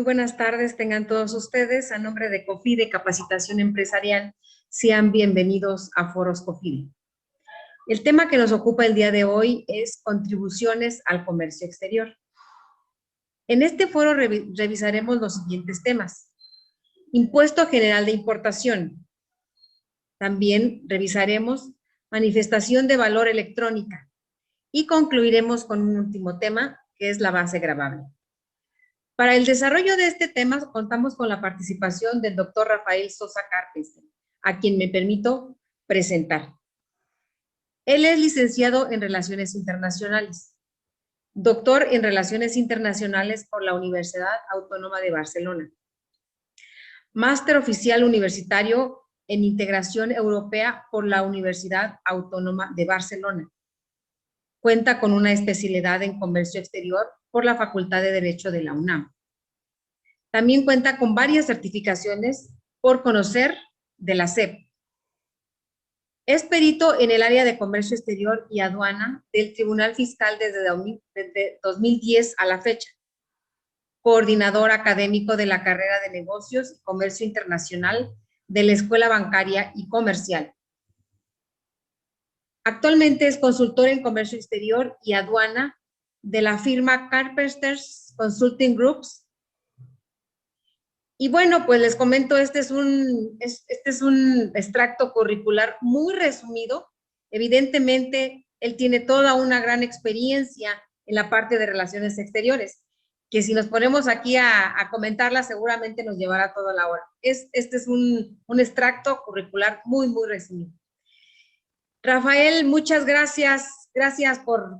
buenas tardes, tengan todos ustedes. A nombre de COFIDE Capacitación Empresarial, sean bienvenidos a Foros COFIDE. El tema que nos ocupa el día de hoy es contribuciones al comercio exterior. En este foro revisaremos los siguientes temas. Impuesto general de importación. También revisaremos manifestación de valor electrónica. Y concluiremos con un último tema, que es la base gravable. Para el desarrollo de este tema, contamos con la participación del doctor Rafael Sosa Carpenter, a quien me permito presentar. Él es licenciado en Relaciones Internacionales, doctor en Relaciones Internacionales por la Universidad Autónoma de Barcelona, máster oficial universitario en Integración Europea por la Universidad Autónoma de Barcelona. Cuenta con una especialidad en Comercio Exterior por la Facultad de Derecho de la UNAM. También cuenta con varias certificaciones por conocer de la SEP. Es perito en el área de Comercio Exterior y Aduana del Tribunal Fiscal desde 2010 a la fecha. Coordinador académico de la carrera de Negocios y Comercio Internacional de la Escuela Bancaria y Comercial. Actualmente es consultor en Comercio Exterior y Aduana de la firma Carpenters Consulting Groups. Y bueno, pues les comento, este es un extracto curricular muy resumido. Evidentemente, él tiene toda una gran experiencia en la parte de relaciones exteriores, que si nos ponemos aquí a comentarla, seguramente nos llevará toda la hora. Este es un extracto curricular muy, muy resumido. Rafael, muchas gracias. Gracias por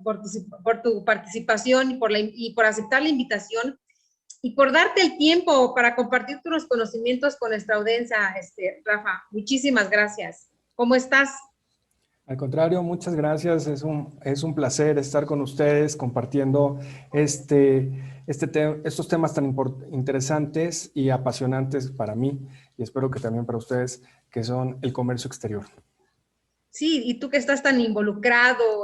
tu participación y por aceptar la invitación y por darte el tiempo para compartir tus conocimientos con nuestra audiencia, Rafa. Muchísimas gracias. ¿Cómo estás? Al contrario, muchas gracias. Es un placer estar con ustedes compartiendo estos temas tan interesantes y apasionantes para mí, y espero que también para ustedes, que son el comercio exterior. Sí, y tú que estás tan involucrado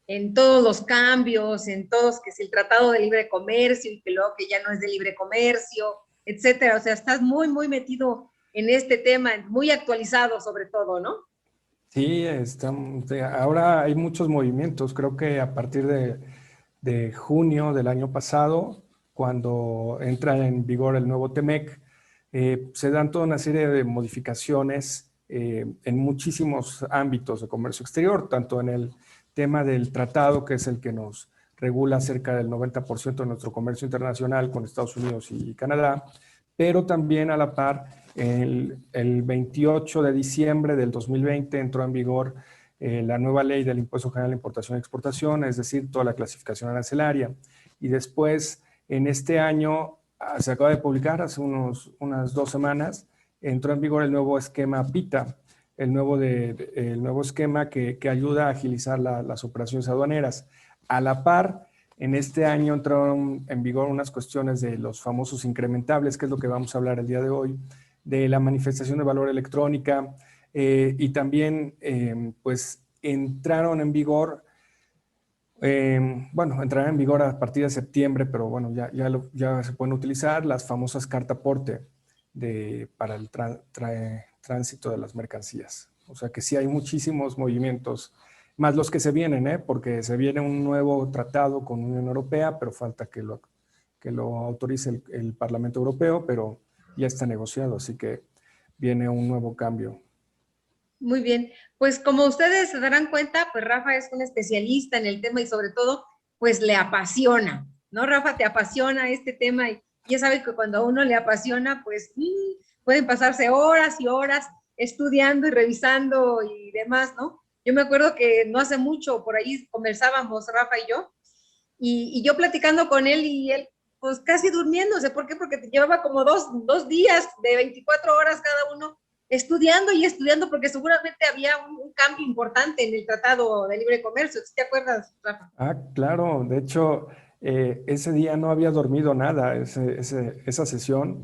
en todos los cambios, en todos, que es el Tratado de Libre Comercio y que luego que ya no es de libre comercio, etcétera. O sea, estás muy, muy metido en este tema, muy actualizado sobre todo, ¿no? Sí, ahora hay muchos movimientos. Creo que a partir de junio del año pasado, cuando entra en vigor el nuevo TEMEC, se dan toda una serie de modificaciones en muchísimos ámbitos de comercio exterior, tanto en el tema del tratado, que es el que nos regula cerca del 90% de nuestro comercio internacional con Estados Unidos y Canadá, pero también a la par, el 28 de diciembre del 2020 entró en vigor la nueva ley del Impuesto General de Importación y Exportación, es decir, toda la clasificación arancelaria. Y después, en este año, se acaba de publicar hace unas 2 semanas, entró en vigor el nuevo esquema PITA, el nuevo esquema que ayuda a agilizar las operaciones aduaneras. A la par, en este año entraron en vigor unas cuestiones de los famosos incrementables, que es lo que vamos a hablar el día de hoy, de la manifestación de valor electrónica, y también pues entraron en vigor, entrarán en vigor a partir de septiembre, pero bueno, ya se pueden utilizar las famosas carta aporte para el tránsito de las mercancías. O sea que sí hay muchísimos movimientos, más los que se vienen, porque se viene un nuevo tratado con la Unión Europea, pero falta que lo autorice el Parlamento Europeo, pero ya está negociado, así que viene un nuevo cambio. Muy bien, pues como ustedes se darán cuenta, pues Rafa es un especialista en el tema y sobre todo, pues le apasiona, ¿no? Rafa, te apasiona este tema y ya sabes que cuando a uno le apasiona, pues pueden pasarse horas y horas estudiando y revisando y demás, ¿no? Yo me acuerdo que no hace mucho por ahí conversábamos Rafa y yo, y yo platicando con él y él pues casi durmiéndose. ¿Por qué? Porque te llevaba como dos días de 24 horas cada uno estudiando y estudiando, porque seguramente había un cambio importante en el Tratado de Libre Comercio. ¿Te acuerdas, Rafa? Ah, claro. De hecho, ese día no había dormido nada, esa sesión,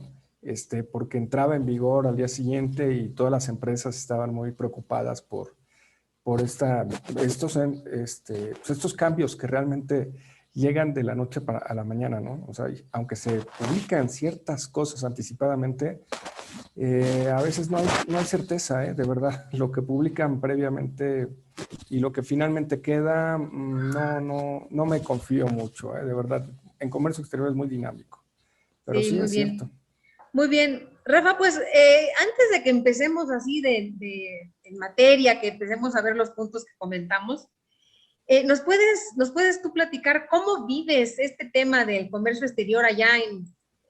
porque entraba en vigor al día siguiente y todas las empresas estaban muy preocupadas por estos cambios que realmente llegan de la noche a la mañana, ¿no? O sea, aunque se publican ciertas cosas anticipadamente, a veces no hay certeza, de verdad. Lo que publican previamente y lo que finalmente queda, no me confío mucho, de verdad. En comercio exterior es muy dinámico, pero Sí, sí muy es cierto. bien. Muy bien. Rafa, pues antes de que empecemos así en materia, que empecemos a ver los puntos que comentamos, nos puedes tú platicar cómo vives este tema del comercio exterior allá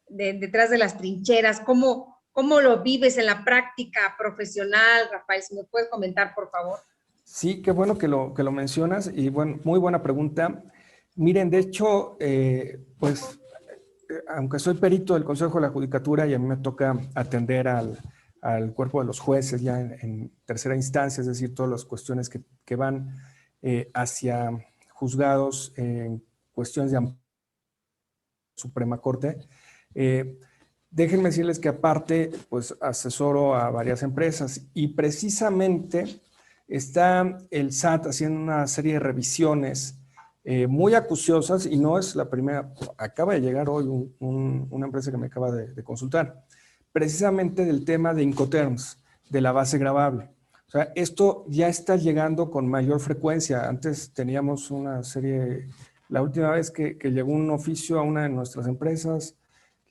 detrás de las trincheras? ¿Cómo lo vives en la práctica profesional, Rafael? Si me puedes comentar, por favor. Sí, qué bueno que lo mencionas y bueno, muy buena pregunta. Miren, de hecho, pues, aunque soy perito del Consejo de la Judicatura y a mí me toca atender al cuerpo de los jueces ya en tercera instancia, es decir, todas las cuestiones que van hacia juzgados en cuestiones de Suprema Corte. Eh, Déjenme decirles que aparte, pues asesoro a varias empresas y precisamente está el SAT haciendo una serie de revisiones muy acuciosas y no es la primera. Acaba de llegar hoy una empresa que me acaba de consultar, precisamente del tema de Incoterms, de la base gravable. O sea, esto ya está llegando con mayor frecuencia. Antes teníamos una serie, la última vez que llegó un oficio a una de nuestras empresas,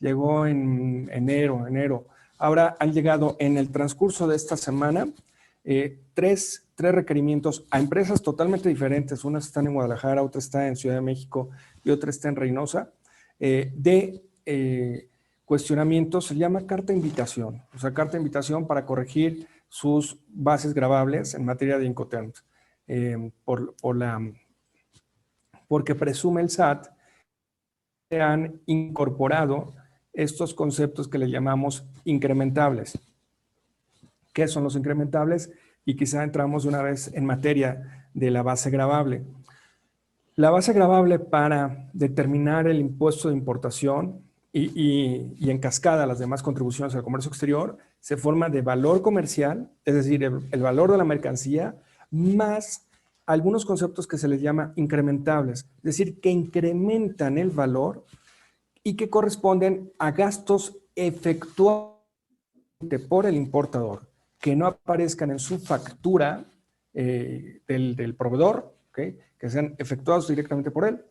llegó en enero. Ahora han llegado en el transcurso de esta semana tres requerimientos a empresas totalmente diferentes. Una está en Guadalajara, otra está en Ciudad de México y otra está en Reynosa, cuestionamientos. Se llama carta de invitación. O sea, carta de invitación para corregir sus bases gravables en materia de Incoterms. Porque presume el SAT que han incorporado estos conceptos que le llamamos incrementables. ¿Qué son los incrementables? Y quizá entramos de una vez en materia de la base gravable. La base gravable para determinar el impuesto de importación y en cascada las demás contribuciones al comercio exterior se forma de valor comercial, es decir, el valor de la mercancía, más algunos conceptos que se les llama incrementables, es decir, que incrementan el valor y que corresponden a gastos efectuados por el importador, que no aparezcan en su factura del proveedor, ¿okay? Que sean efectuados directamente por él,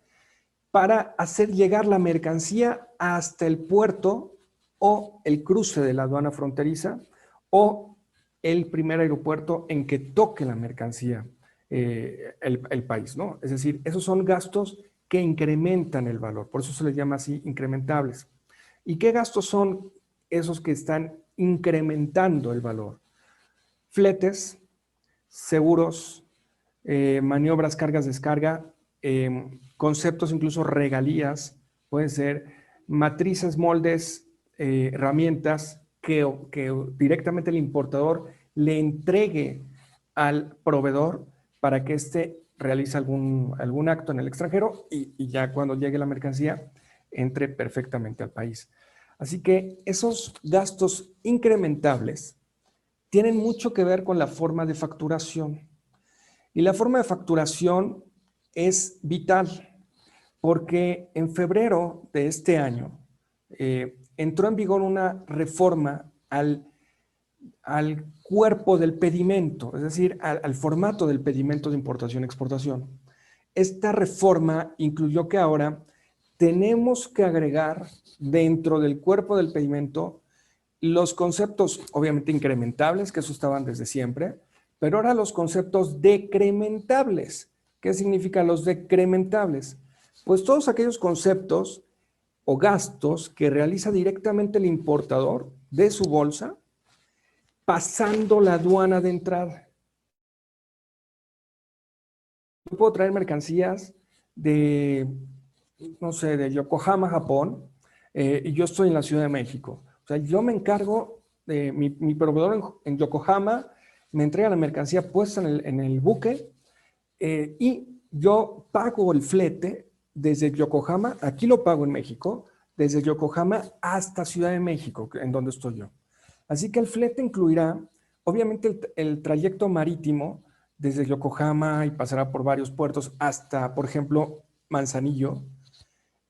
para hacer llegar la mercancía hasta el puerto o el cruce de la aduana fronteriza o el primer aeropuerto en que toque la mercancía el país, ¿no? Es decir, esos son gastos que incrementan el valor, por eso se les llama así incrementables. ¿Y qué gastos son esos que están incrementando el valor? Fletes, seguros, maniobras, cargas, descarga, conceptos, incluso regalías, pueden ser matrices, moldes, herramientas que directamente el importador le entregue al proveedor para que éste realice algún acto en el extranjero y ya cuando llegue la mercancía entre perfectamente al país. Así que esos gastos incrementables tienen mucho que ver con la forma de facturación. Y la forma de facturación es vital porque en febrero de este año entró en vigor una reforma al cuerpo del pedimento, es decir, al formato del pedimento de importación-exportación. Esta reforma incluyó que ahora tenemos que agregar dentro del cuerpo del pedimento los conceptos, obviamente, incrementables, que eso estaban desde siempre, pero ahora los conceptos decrementables. ¿Qué significan los decrementables? Pues todos aquellos conceptos o gastos que realiza directamente el importador de su bolsa pasando la aduana de entrada. Yo puedo traer mercancías de, no sé, de Yokohama, Japón, y yo estoy en la Ciudad de México. O sea, yo me encargo, mi proveedor en Yokohama me entrega la mercancía puesta en el buque y yo pago el flete desde Yokohama, aquí lo pago en México, desde Yokohama hasta Ciudad de México, en donde estoy yo. Así que el flete incluirá, obviamente, el trayecto marítimo desde Yokohama y pasará por varios puertos hasta, por ejemplo, Manzanillo,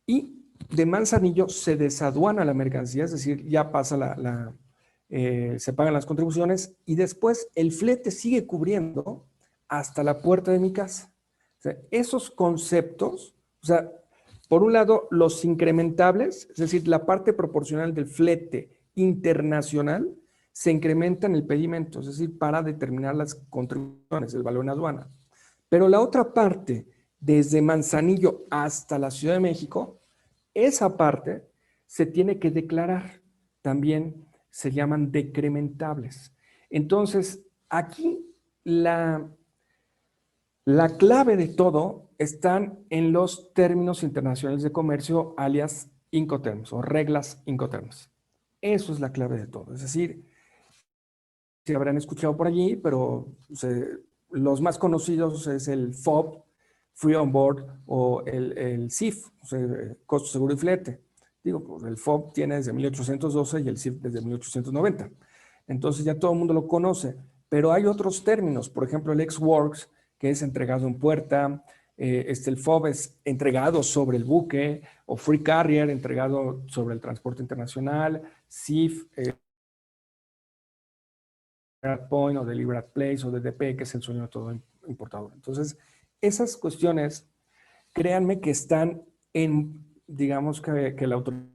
y de Manzanillo se desaduana la mercancía, es decir, ya pasa se pagan las contribuciones y después el flete sigue cubriendo hasta la puerta de mi casa. O sea, esos conceptos, o sea, por un lado, los incrementables, es decir, la parte proporcional del flete internacional se incrementa en el pedimento, es decir, para determinar las contribuciones, el valor en aduana. Pero la otra parte, desde Manzanillo hasta la Ciudad de México, esa parte se tiene que declarar. También se llaman decrementables. Entonces, aquí la clave de todo están en los términos internacionales de comercio, alias Incoterms o reglas Incoterms. Eso es la clave de todo. Es decir, si habrán escuchado por allí, pero los más conocidos es el FOB, Free On Board, o el CIF, o sea, Costo Seguro y Flete. Digo, pues el FOB tiene desde 1812 y el CIF desde 1890. Entonces ya todo el mundo lo conoce, pero hay otros términos, por ejemplo el ex-works, que es entregado en puerta, el FOB es entregado sobre el buque, o Free Carrier, entregado sobre el transporte internacional, CIF, Point o Delivery at Place o DDP, que es el sueño de todo importador. Entonces, esas cuestiones, créanme que están en, digamos que la autoridad,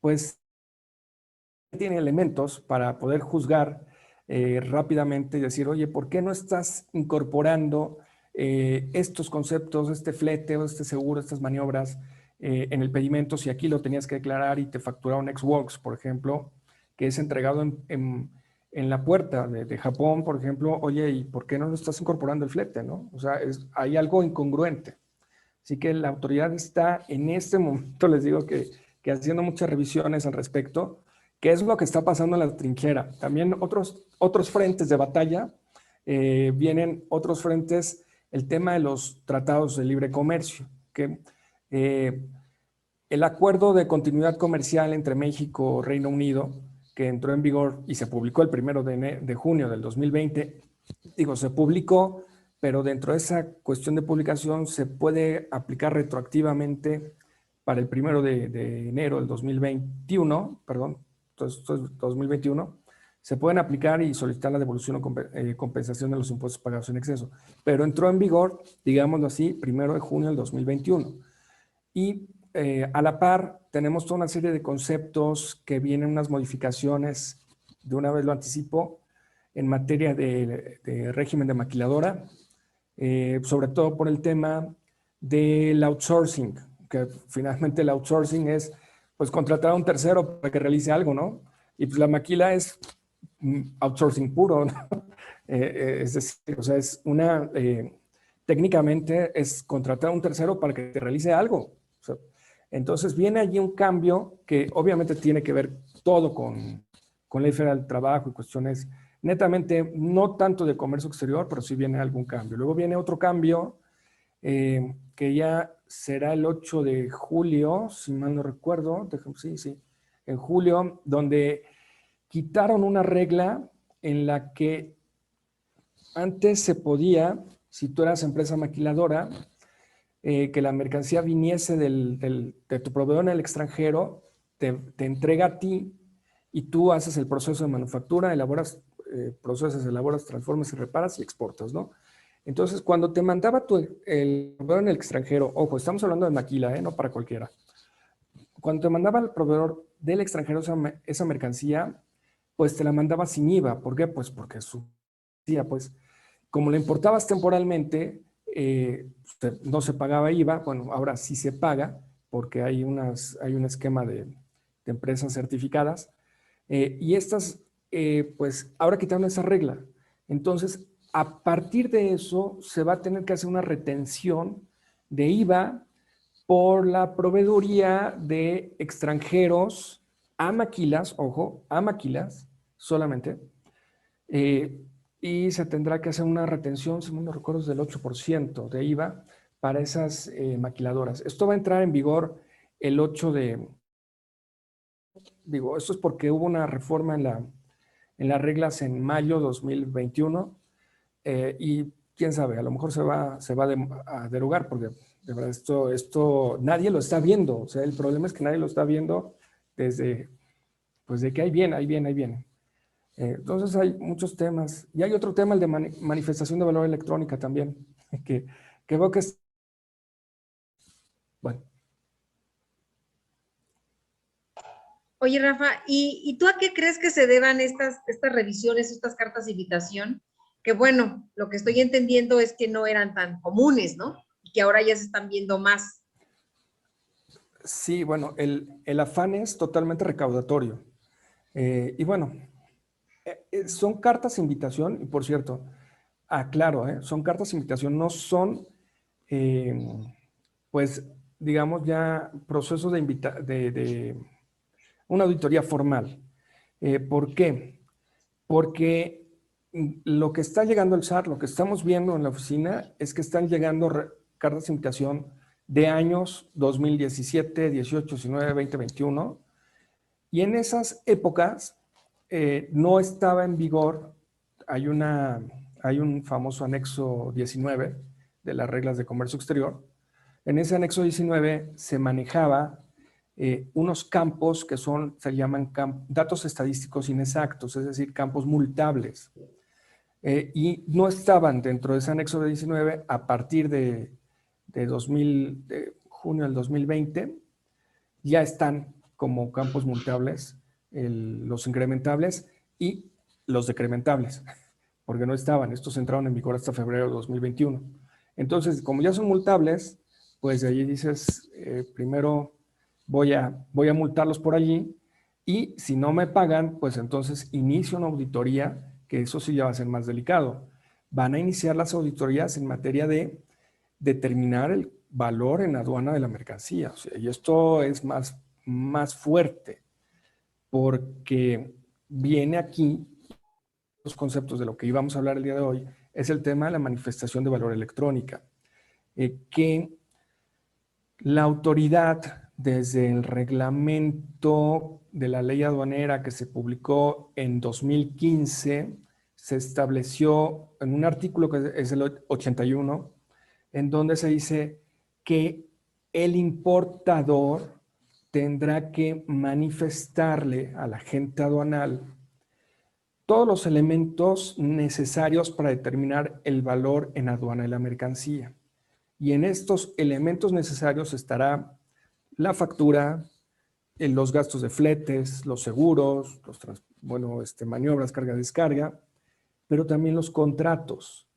pues, tiene elementos para poder juzgar rápidamente y decir, oye, ¿por qué no estás incorporando estos conceptos, este flete o este seguro, estas maniobras en el pedimento, si aquí lo tenías que declarar y te facturaron ex-works, por ejemplo, que es entregado en la puerta de Japón, por ejemplo, oye, ¿y por qué no lo estás incorporando el flete, no? O sea, hay algo incongruente. Así que la autoridad está en este momento, les digo que haciendo muchas revisiones al respecto, qué es lo que está pasando en la trinchera. También otros frentes de batalla, vienen otros frentes, el tema de los tratados de libre comercio, que el acuerdo de continuidad comercial entre México y Reino Unido, que entró en vigor y se publicó el 1 de junio del 2020, digo, se publicó, pero dentro de esa cuestión de publicación se puede aplicar retroactivamente para el 1 de enero del 2021, perdón, entonces 2021, se pueden aplicar y solicitar la devolución o compensación de los impuestos pagados en exceso. Pero entró en vigor, digámoslo así, 1 de junio del 2021. Y a la par tenemos toda una serie de conceptos que vienen unas modificaciones, de una vez lo anticipo, en materia de régimen de maquiladora, sobre todo por el tema del outsourcing, que finalmente el outsourcing es pues contratar a un tercero para que realice algo, ¿no? Y pues la maquila es outsourcing puro, ¿no? Es decir, o sea, técnicamente es contratar a un tercero para que te realice algo. O sea, entonces viene allí un cambio que obviamente tiene que ver todo con Ley Federal del Trabajo y cuestiones netamente, no tanto de comercio exterior, pero sí viene algún cambio. Luego viene otro cambio que ya será el 8 de julio, si mal no recuerdo, sí, en julio, donde quitaron una regla en la que antes se podía, si tú eras empresa maquiladora, que la mercancía viniese de tu proveedor en el extranjero, te entrega a ti y tú haces el proceso de manufactura, procesas, elaboras, transformas y reparas y exportas, ¿no? Entonces, cuando te mandaba el proveedor en el extranjero, ojo, estamos hablando de maquila, no para cualquiera. Cuando te mandaba el proveedor del extranjero esa mercancía, pues te la mandaba sin IVA. ¿Por qué? Pues porque pues, como la importabas temporalmente, no se pagaba IVA. Bueno, ahora sí se paga porque hay un esquema de empresas certificadas. Y estas, pues ahora quitaron esa regla. Entonces, a partir de eso, se va a tener que hacer una retención de IVA por la proveeduría de extranjeros a maquilas, ojo, a maquilas solamente, y se tendrá que hacer una retención, si no recuerdo, del 8% de IVA para esas maquiladoras. Esto va a entrar en vigor el 8 de... Digo, esto es porque hubo una reforma en las reglas en mayo 2021 y quién sabe, a lo mejor a derogar, porque de verdad esto nadie lo está viendo. O sea, el problema es que nadie lo está viendo desde, pues de que ahí viene, ahí viene, ahí viene. Entonces hay muchos temas. Y hay otro tema, el de manifestación de valor electrónica también, que, que veo que es, bueno. Oye, Rafa, ¿y tú a qué crees que se deban estas revisiones, estas cartas de invitación? Que bueno, lo que estoy entendiendo es que no eran tan comunes, ¿no? Y que ahora ya se están viendo más. Sí, bueno, el afán es totalmente recaudatorio. Y bueno, son cartas de invitación, y por cierto, aclaro, son cartas de invitación, no son, eh, pues, digamos ya procesos de una auditoría formal. ¿Por qué? Porque lo que está llegando al SAT, lo que estamos viendo en la oficina, es que están llegando cartas de invitación de años 2017, 18, 19, 20, 21, y en esas épocas no estaba en vigor, hay, hay un famoso anexo 19 de las reglas de comercio exterior. En ese anexo 19 se manejaba unos campos que se llaman datos estadísticos inexactos, es decir, campos multables. Y no estaban dentro de ese anexo de 19 a partir de junio del 2020, ya están como campos multables los incrementables y los decrementables, porque no estaban, estos entraron en vigor hasta febrero de 2021. Entonces, como ya son multables, pues de allí dices, primero voy a multarlos por allí, y si no me pagan, pues entonces inicio una auditoría, que eso sí ya va a ser más delicado. Van a iniciar las auditorías en materia de determinar el valor en aduana de la mercancía. O sea, y esto es más fuerte, porque viene aquí los conceptos de lo que íbamos a hablar el día de hoy, es el tema de la manifestación de valor electrónica, que la autoridad, desde el reglamento de la ley aduanera que se publicó en 2015, se estableció en un artículo que es el 81, en donde se dice que el importador tendrá que manifestarle al agente aduanal todos los elementos necesarios para determinar el valor en aduana de la mercancía. Y en estos elementos necesarios estará la factura, los gastos de fletes, los seguros, maniobras, carga-descarga, pero también los contratos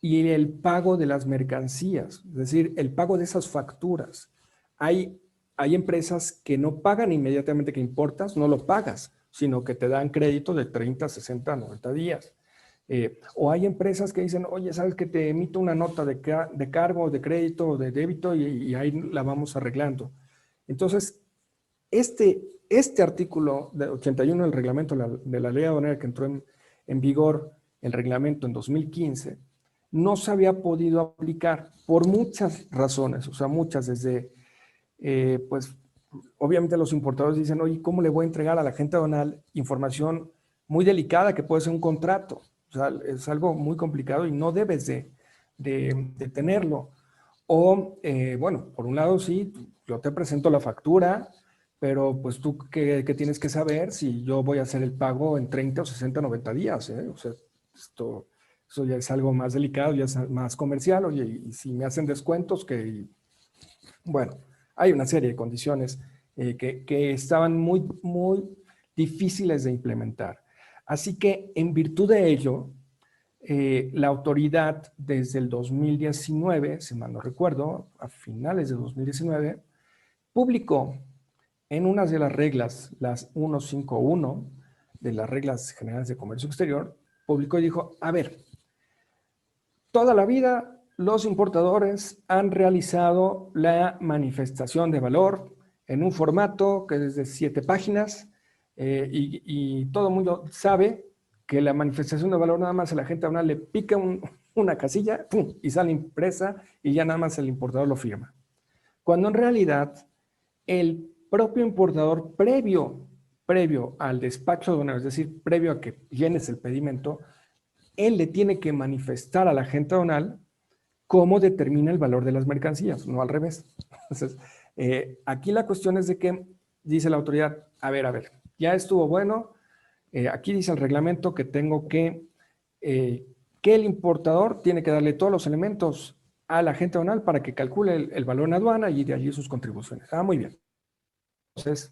y el pago de las mercancías, es decir, el pago de esas facturas. Hay empresas que no pagan inmediatamente que importas, no lo pagas, sino que te dan crédito de 30, 60, 90 días. O hay empresas que dicen, oye, ¿sabes que te emito una nota de cargo, de crédito, de débito y ahí la vamos arreglando? Entonces, este artículo de 81 del reglamento de la ley aduanera que entró en vigor, el reglamento en 2015, no se había podido aplicar por muchas razones, o sea, muchas, desde, pues, obviamente los importadores dicen, oye, ¿cómo le voy a entregar a la agente aduanal información muy delicada que puede ser un contrato? O sea, es algo muy complicado y no debes de tenerlo. O, bueno, por un lado, sí, yo te presento la factura, pero pues tú qué tienes que saber si yo voy a hacer el pago en 30 o 60, 90 días, ¿eh? O sea, eso ya es algo más delicado, ya es más comercial, oye, y si me hacen descuentos, que, bueno, hay una serie de condiciones que estaban muy difíciles de implementar. Así que en virtud de ello, la autoridad desde el 2019, si mal no recuerdo, a finales de 2019, publicó en unas de las reglas, las 151 de las reglas generales de comercio exterior, publicó y dijo, a ver, toda la vida los importadores han realizado la manifestación de valor en un formato que es de 7 páginas, y todo el mundo sabe que la manifestación de valor nada más a la gente aduanal le pica una casilla, ¡pum!, y sale impresa y ya nada más el importador lo firma. Cuando en realidad el propio importador previo al despacho aduanero, es decir, previo a que llenes el pedimento, él le tiene que manifestar a la agente aduanal cómo determina el valor de las mercancías, no al revés. Entonces, aquí la cuestión es de que dice la autoridad, a ver, ya estuvo bueno, aquí dice el reglamento que tengo que el importador tiene que darle todos los elementos al agente aduanal para que calcule el valor en aduana y de allí sus contribuciones. Muy bien. Entonces,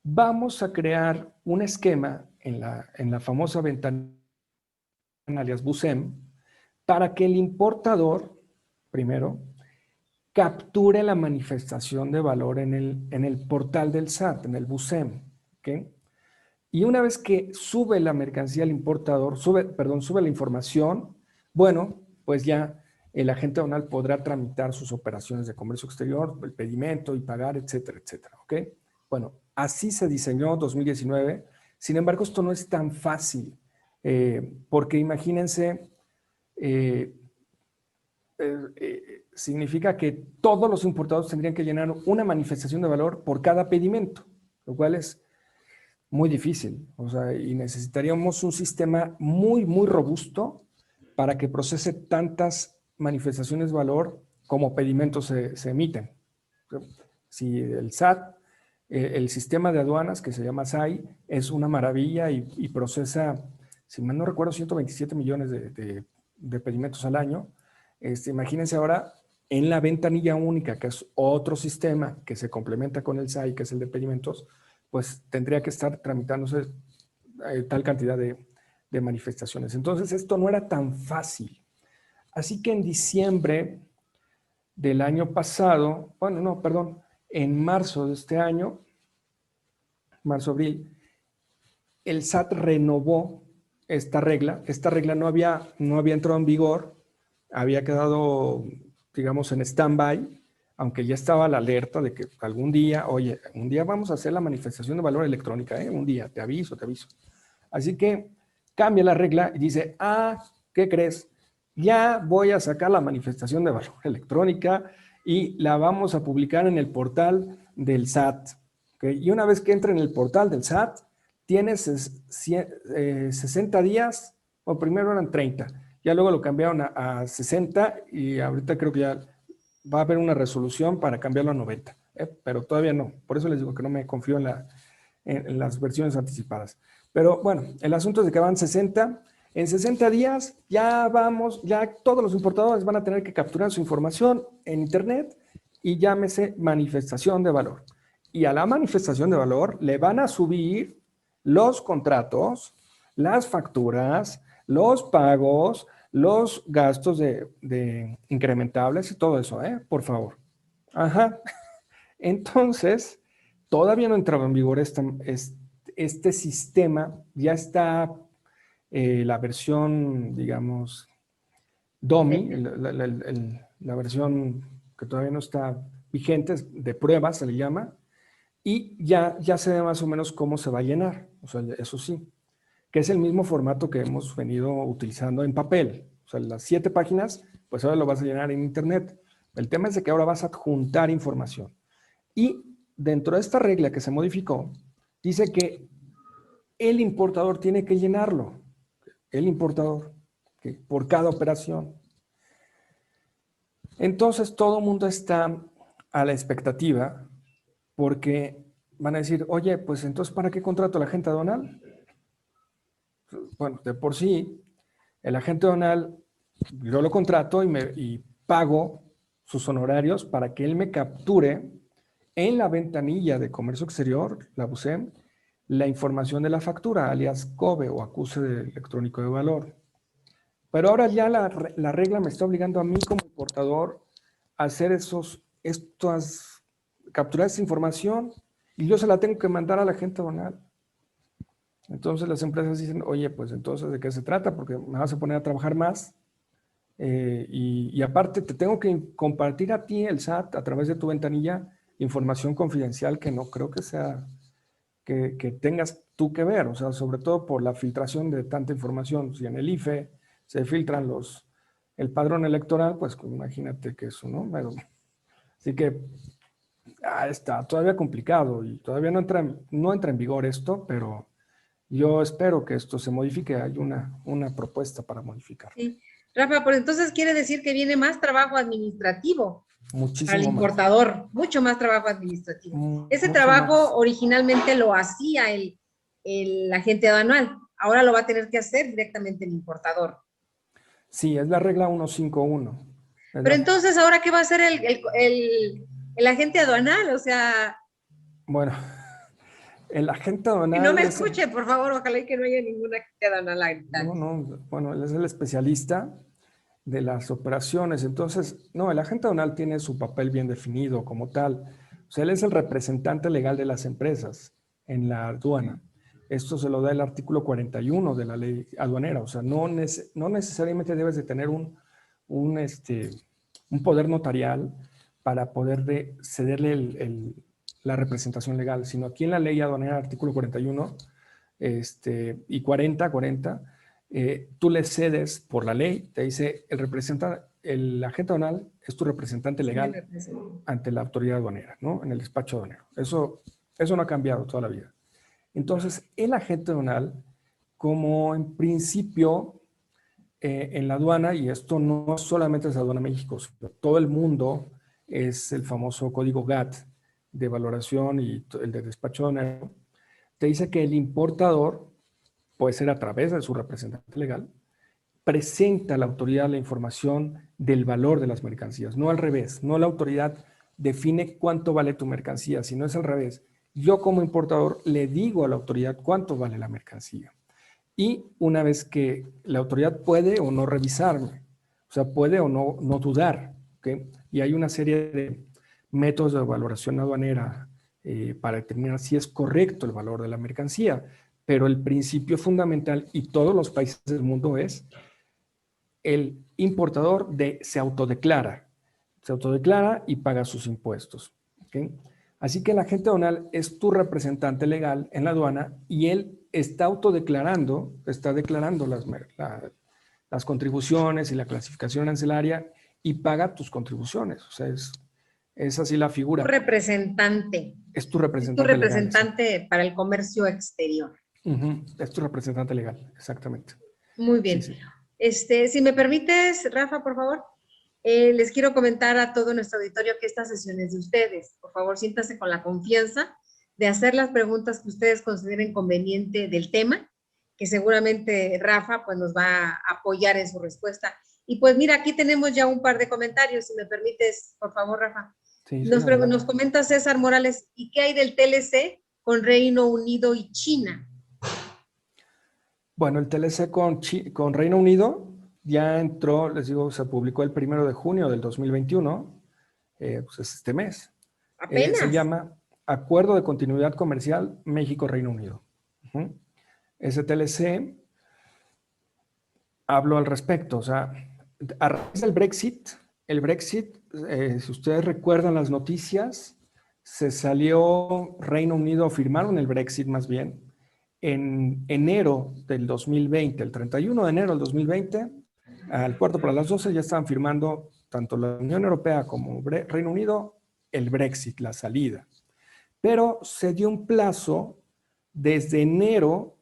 vamos a crear un esquema en la famosa ventana alias BUSEM para que el importador, primero, capture la manifestación de valor en el portal del SAT, en el BUSEM. ¿Okay? Y una vez que sube la mercancía al importador, sube la información, bueno, pues ya el agente aduanal podrá tramitar sus operaciones de comercio exterior, el pedimento y pagar, etcétera, etcétera. ¿Ok? Bueno, así se diseñó 2019. Sin embargo, esto no es tan fácil, porque imagínense, significa que todos los importados tendrían que llenar una manifestación de valor por cada pedimento, lo cual es muy difícil. O sea, y necesitaríamos un sistema muy, muy robusto para que procese tantas manifestaciones de valor como pedimentos se emiten. Si el SAT, el sistema de aduanas que se llama SAI, es una maravilla y procesa, si mal no recuerdo, 127 millones de pedimentos al año. Imagínense ahora en la ventanilla única, que es otro sistema que se complementa con el SAI, que es el de pedimentos, pues tendría que estar tramitándose tal cantidad de manifestaciones. Entonces, esto no era tan fácil. Así que en diciembre del año pasado, bueno, no, perdón, en marzo de este año, marzo-abril, el SAT renovó esta regla. Esta regla no había entrado en vigor, había quedado, digamos, en stand-by, aunque ya estaba la alerta de que algún día, oye, un día vamos a hacer la manifestación de valor electrónica, un día, te aviso. Así que cambia la regla y dice, ¿qué crees? Ya voy a sacar la manifestación de valor electrónica y la vamos a publicar en el portal del SAT. ¿Okay? Y una vez que entre en el portal del SAT, tienes 60 días, o primero eran 30, ya luego lo cambiaron a 60 y ahorita creo que ya va a haber una resolución para cambiarlo a 90, pero todavía no. Por eso les digo que no me confío en las versiones anticipadas. Pero bueno, el asunto es de que van 60. En 60 días ya todos los importadores van a tener que capturar su información en Internet y llámese manifestación de valor. Y a la manifestación de valor le van a subir los contratos, las facturas, los pagos, los gastos de incrementables y todo eso, por favor. Ajá. Entonces, todavía no entraba en vigor este sistema, ya está la versión, digamos, DOMI, la versión que todavía no está vigente, de prueba se le llama, y ya se ve más o menos cómo se va a llenar, o sea, eso sí, que es el mismo formato que hemos venido utilizando en papel. O sea, las 7 páginas, pues ahora lo vas a llenar en Internet. El tema es de que ahora vas a adjuntar información. Y dentro de esta regla que se modificó, dice que el importador tiene que llenarlo. El importador, por cada operación. Entonces, todo el mundo está a la expectativa porque van a decir, oye, pues entonces, ¿para qué contrato al agente aduanal? Bueno, de por sí, el agente aduanal, yo lo contrato y pago sus honorarios para que él me capture en la ventanilla de comercio exterior, la BUSEM, la información de la factura, alias COBE o acuse electrónico de valor. Pero ahora ya la regla me está obligando a mí como importador a hacer capturar esa información y yo se la tengo que mandar a la agente aduanal. Entonces las empresas dicen, oye, pues entonces ¿de qué se trata? Porque me vas a poner a trabajar más y aparte te tengo que compartir a ti, el SAT, a través de tu ventanilla, información confidencial que no creo que sea, que tengas tú que ver, o sea, sobre todo por la filtración de tanta información. Si en el IFE se filtran el padrón electoral, pues imagínate que eso, ¿no? Así que está todavía complicado y todavía no entra en vigor esto, pero Yo espero que esto se modifique. Hay una propuesta para modificar. Sí. Rafa, pues entonces quiere decir que viene más trabajo administrativo al Muchísimo más. importador, mucho más trabajo administrativo. Ese Mucho más. trabajo originalmente lo hacía el agente aduanal, ahora lo va a tener que hacer directamente el importador. Sí, es la regla 151. Pero entonces, ¿ahora qué va a hacer el agente aduanal? O sea, Bueno, el agente que no aduanal me es escuche, por favor, ojalá y que no haya ningún agente aduanal no, ahorita. no, bueno, él es el especialista de las operaciones. Entonces, no, el agente aduanal tiene su papel bien definido como tal. O sea, él es el representante legal de las empresas en la aduana. Esto se lo da el artículo 41 de la ley aduanera. O sea, no necesariamente debes de tener un poder notarial para poder cederle la representación legal, sino aquí en la ley aduanera, artículo 41 y 40, tú le cedes por la ley, te dice el agente aduanal es tu representante Sí, me legal represento. ante la autoridad aduanera, ¿no? En el despacho aduanero. Eso no ha cambiado toda la vida. Entonces, el agente aduanal, como en principio en la aduana, y esto no solamente es Aduana México, sino todo el mundo, es el famoso código GATT de valoración y el de despacho aduanero, te dice que el importador, puede ser a través de su representante legal, presenta a la autoridad la información del valor de las mercancías, no al revés, no la autoridad define cuánto vale tu mercancía, sino es al revés. Yo como importador le digo a la autoridad cuánto vale la mercancía. Y una vez que la autoridad puede o no revisarme, o sea, puede o no dudar, ¿okay? Y hay una serie de métodos de valoración aduanera para determinar si es correcto el valor de la mercancía, pero el principio fundamental y todos los países del mundo es el importador se autodeclara y paga sus impuestos. ¿Okay? Así que el agente aduanal es tu representante legal en la aduana y él está está declarando las contribuciones y la clasificación arancelaria y paga tus contribuciones. O sea, es así la Tu figura. representante. Es tu Es tu representante legal, exacto. representante para el comercio exterior. Es tu representante legal, exactamente. Muy Sí, bien. sí. Si me permites, Rafa, por favor, les quiero comentar a todo nuestro auditorio que esta sesión es de ustedes. Por favor, siéntase con la confianza de hacer las preguntas que ustedes consideren conveniente del tema, que seguramente Rafa pues, nos va a apoyar en su respuesta. Y pues mira, aquí tenemos ya un par de comentarios, si me permites, por favor, Rafa. Sí, sí, Nos adelante. comenta César Morales, ¿y qué hay del TLC con Reino Unido y China? Bueno, el TLC con Reino Unido ya entró, les digo, se publicó el 1 de junio del 2021, pues es este mes. Se Apenas. llama Acuerdo de Continuidad Comercial México-Reino Unido. Ese TLC habló al respecto, o sea, a raíz del Brexit, si ustedes recuerdan las noticias, se salió Reino Unido, firmaron el Brexit más bien, en enero del 2020, el 31 de enero del 2020, al cuarto para las 12 ya estaban firmando tanto la Unión Europea como Reino Unido el Brexit, la salida. Pero se dio un plazo desde enero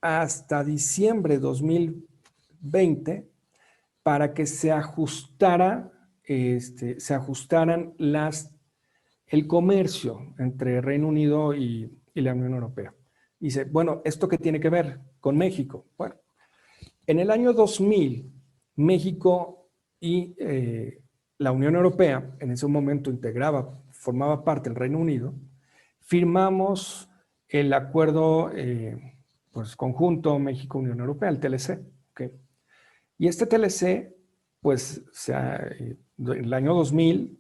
hasta diciembre de 2020 para que se ajustaran el comercio entre Reino Unido y la Unión Europea. Dice, bueno, ¿esto qué tiene que ver con México? Bueno, en el año 2000, México y la Unión Europea, en ese momento formaba parte del Reino Unido, firmamos el acuerdo pues, conjunto México-Unión Europea, el TLC. ¿Okay? Y este TLC, pues en el año 2000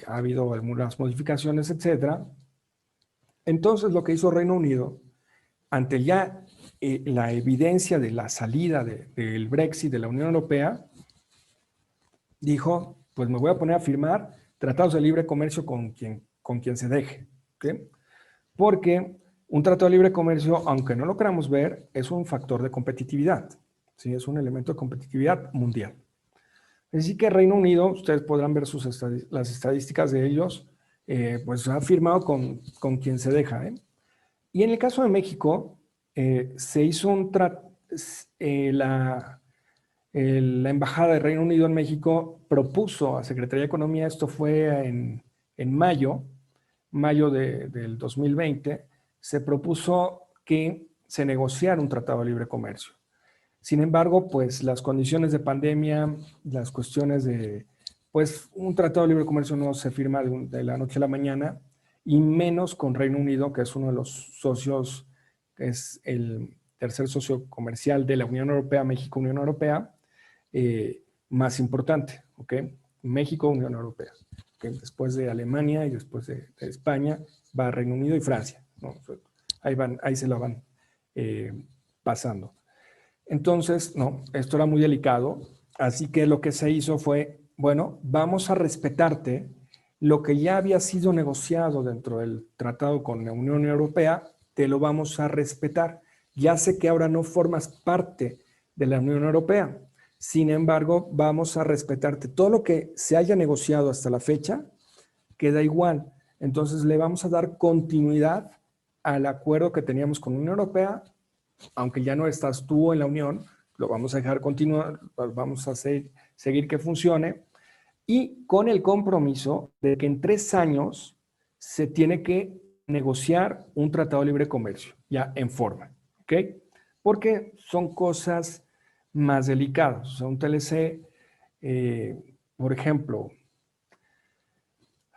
ha habido algunas modificaciones, etcétera. Entonces, lo que hizo Reino Unido, ante ya la evidencia de la salida del Brexit de la Unión Europea, dijo, pues me voy a poner a firmar tratados de libre comercio con quien se deje. ¿Okay? Porque un tratado de libre comercio, aunque no lo queramos ver, es un factor de competitividad. ¿Sí? Es un elemento de competitividad mundial. Así que Reino Unido, ustedes podrán ver las estadísticas de ellos, pues ha firmado con quien se deja. Y en el caso de México, se hizo la Embajada de Reino Unido en México propuso a Secretaría de Economía, esto fue en mayo del 2020, se propuso que se negociara un tratado de libre comercio. Sin embargo, pues las condiciones de pandemia, las cuestiones pues un tratado de libre comercio no se firma de la noche a la mañana, y menos con Reino Unido, que es uno de los socios, que es el tercer socio comercial de la Unión Europea, México-Unión Europea, más importante, ¿ok? México-Unión Europea. ¿Okay? Después de Alemania y después de España, va Reino Unido y Francia, ¿no? Ahí se la van pasando. Entonces, no, esto era muy delicado, así que lo que se hizo fue, bueno, vamos a respetarte lo que ya había sido negociado dentro del tratado con la Unión Europea, te lo vamos a respetar. Ya sé que ahora no formas parte de la Unión Europea, sin embargo, vamos a respetarte. Todo lo que se haya negociado hasta la fecha queda igual. Entonces, le vamos a dar continuidad al acuerdo que teníamos con la Unión Europea, aunque ya no estás tú en la Unión, lo vamos a dejar continuar, vamos a seguir que funcione, y con el compromiso de que en 3 años se tiene que negociar un tratado de libre comercio, ya en forma, ¿ok? Porque son cosas más delicadas. O sea, un TLC, por ejemplo,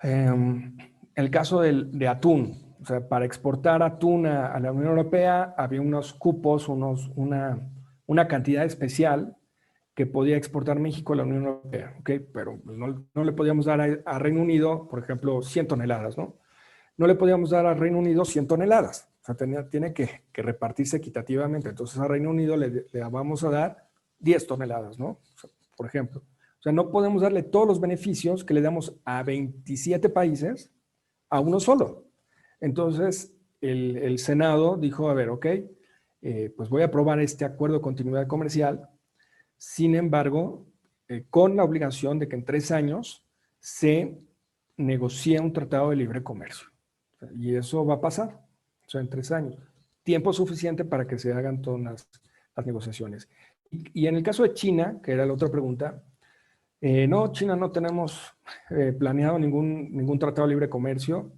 el caso de atún. O sea, para exportar atún a la Unión Europea había unos cupos, una cantidad especial que podía exportar México a la Unión Europea, ¿ok? Pero no le podíamos dar a Reino Unido, por ejemplo, 100 toneladas, ¿no? No le podíamos dar a Reino Unido 100 toneladas. O sea, tiene que repartirse equitativamente. Entonces, a Reino Unido le vamos a dar 10 toneladas, ¿no? O sea, por ejemplo. O sea, no podemos darle todos los beneficios que le damos a 27 países a uno solo. Entonces, el Senado dijo, a ver, ok, pues voy a aprobar este acuerdo de continuidad comercial. Sin embargo, con la obligación de que en 3 años se negocie un tratado de libre comercio. Y eso va a pasar, o sea, en 3 años. Tiempo suficiente para que se hagan todas las negociaciones. Y en el caso de China, que era la otra pregunta, no, China no tenemos planeado ningún tratado de libre comercio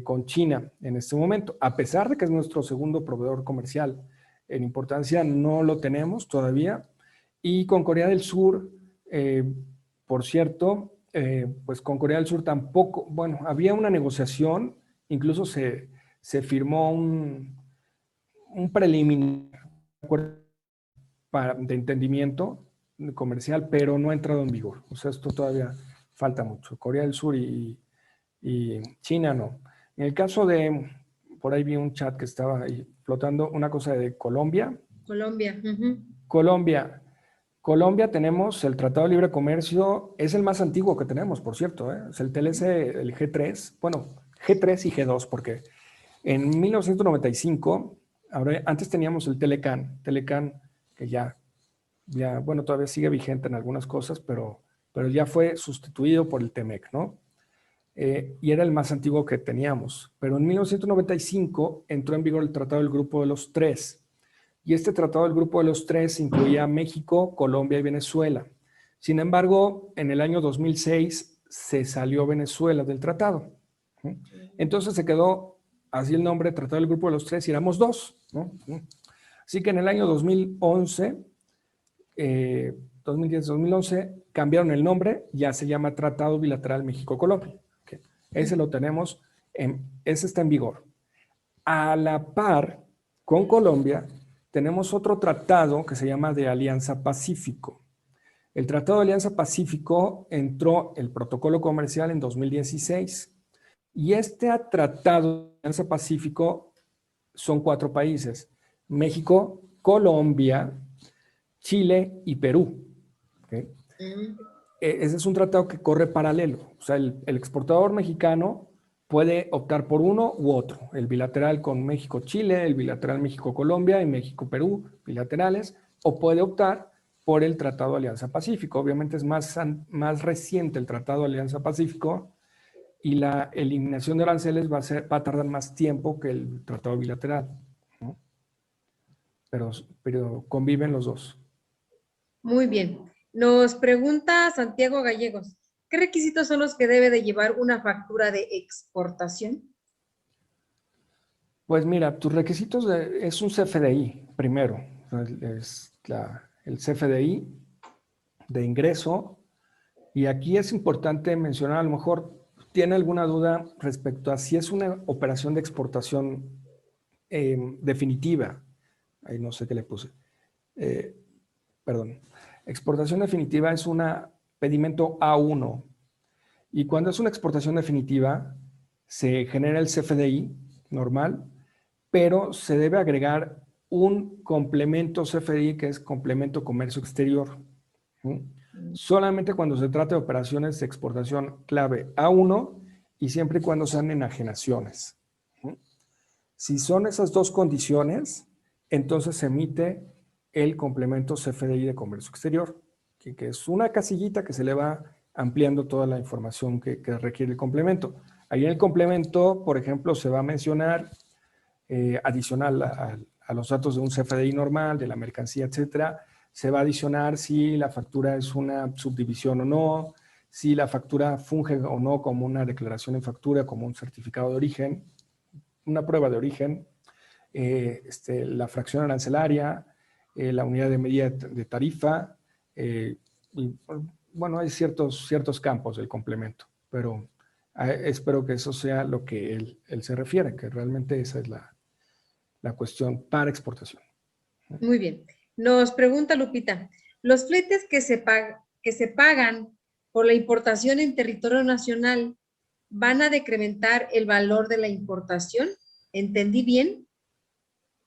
con China en este momento, a pesar de que es nuestro segundo proveedor comercial. En importancia no lo tenemos todavía. Y con Corea del Sur, por cierto, pues con Corea del Sur tampoco, bueno, había una negociación, incluso se firmó un preliminar de entendimiento comercial, pero no ha entrado en vigor. O sea, esto todavía falta mucho. Corea del Sur y China no. En el caso de, por ahí vi un chat que estaba ahí flotando, una cosa de Colombia. Colombia. Colombia tenemos el Tratado de Libre Comercio, es el más antiguo que tenemos, por cierto, ¿eh? Es el TLC, el G3, bueno, G3 y G2, porque en 1995, antes teníamos el Telecan, que ya, bueno, todavía sigue vigente en algunas cosas, pero ya fue sustituido por el TEMEC, ¿no? Y era el más antiguo que teníamos. Pero en 1995 entró en vigor el Tratado del Grupo de los Tres. Y este Tratado del Grupo de los Tres incluía México, Colombia y Venezuela. Sin embargo, en el año 2006 se salió Venezuela del tratado. Entonces se quedó así el nombre Tratado del Grupo de los Tres y éramos 2, ¿no? Así que en el año 2011, 2010-2011, cambiaron el nombre, ya se llama Tratado Bilateral México-Colombia. Okay. Ese lo tenemos, ese está en vigor. A la par, con Colombia, tenemos otro tratado que se llama de Alianza Pacífico. El Tratado de Alianza Pacífico entró el protocolo comercial en 2016 y este tratado de Alianza Pacífico son 4 países: México, Colombia, Chile y Perú. ¿Okay? Ese es un tratado que corre paralelo. O sea, el exportador mexicano puede optar por uno u otro. El bilateral con México-Chile, el bilateral México-Colombia y México-Perú, bilaterales, o puede optar por el Tratado de Alianza Pacífico. Obviamente es más reciente el Tratado de Alianza Pacífico y la eliminación de aranceles va a tardar más tiempo que el Tratado bilateral, ¿no? pero conviven los dos. Muy bien. Nos pregunta Santiago Gallegos, ¿qué requisitos son los que debe de llevar una factura de exportación? Pues mira, tus requisitos es un CFDI primero, es el CFDI de ingreso, y aquí es importante mencionar, a lo mejor tiene alguna duda respecto a si es una operación de exportación definitiva. Ahí no sé qué le puse. Eh, perdón. Exportación definitiva es un pedimento A1. Y cuando es una exportación definitiva, se genera el CFDI normal, pero se debe agregar un complemento CFDI que es complemento comercio exterior. ¿Sí? Solamente cuando se trata de operaciones de exportación clave A1 y siempre y cuando sean enajenaciones. ¿Sí? Si son esas dos condiciones, entonces se emite el complemento CFDI de comercio exterior, que es una casillita que se le va ampliando toda la información que requiere el complemento. Ahí en el complemento, por ejemplo, se va a mencionar adicional a los datos de un CFDI normal, de la mercancía, etcétera. Se va a adicionar si la factura es una subdivisión o no, si la factura funge o no como una declaración en factura, como un certificado de origen, una prueba de origen, la fracción arancelaria, la unidad de medida de tarifa, y, bueno, hay ciertos campos del complemento, pero espero que eso sea lo que él se refiere, que realmente esa es la cuestión para exportación. Muy bien. Nos pregunta Lupita, ¿los fletes que se pagan por la importación en territorio nacional van a decrementar el valor de la importación? ¿Entendí bien?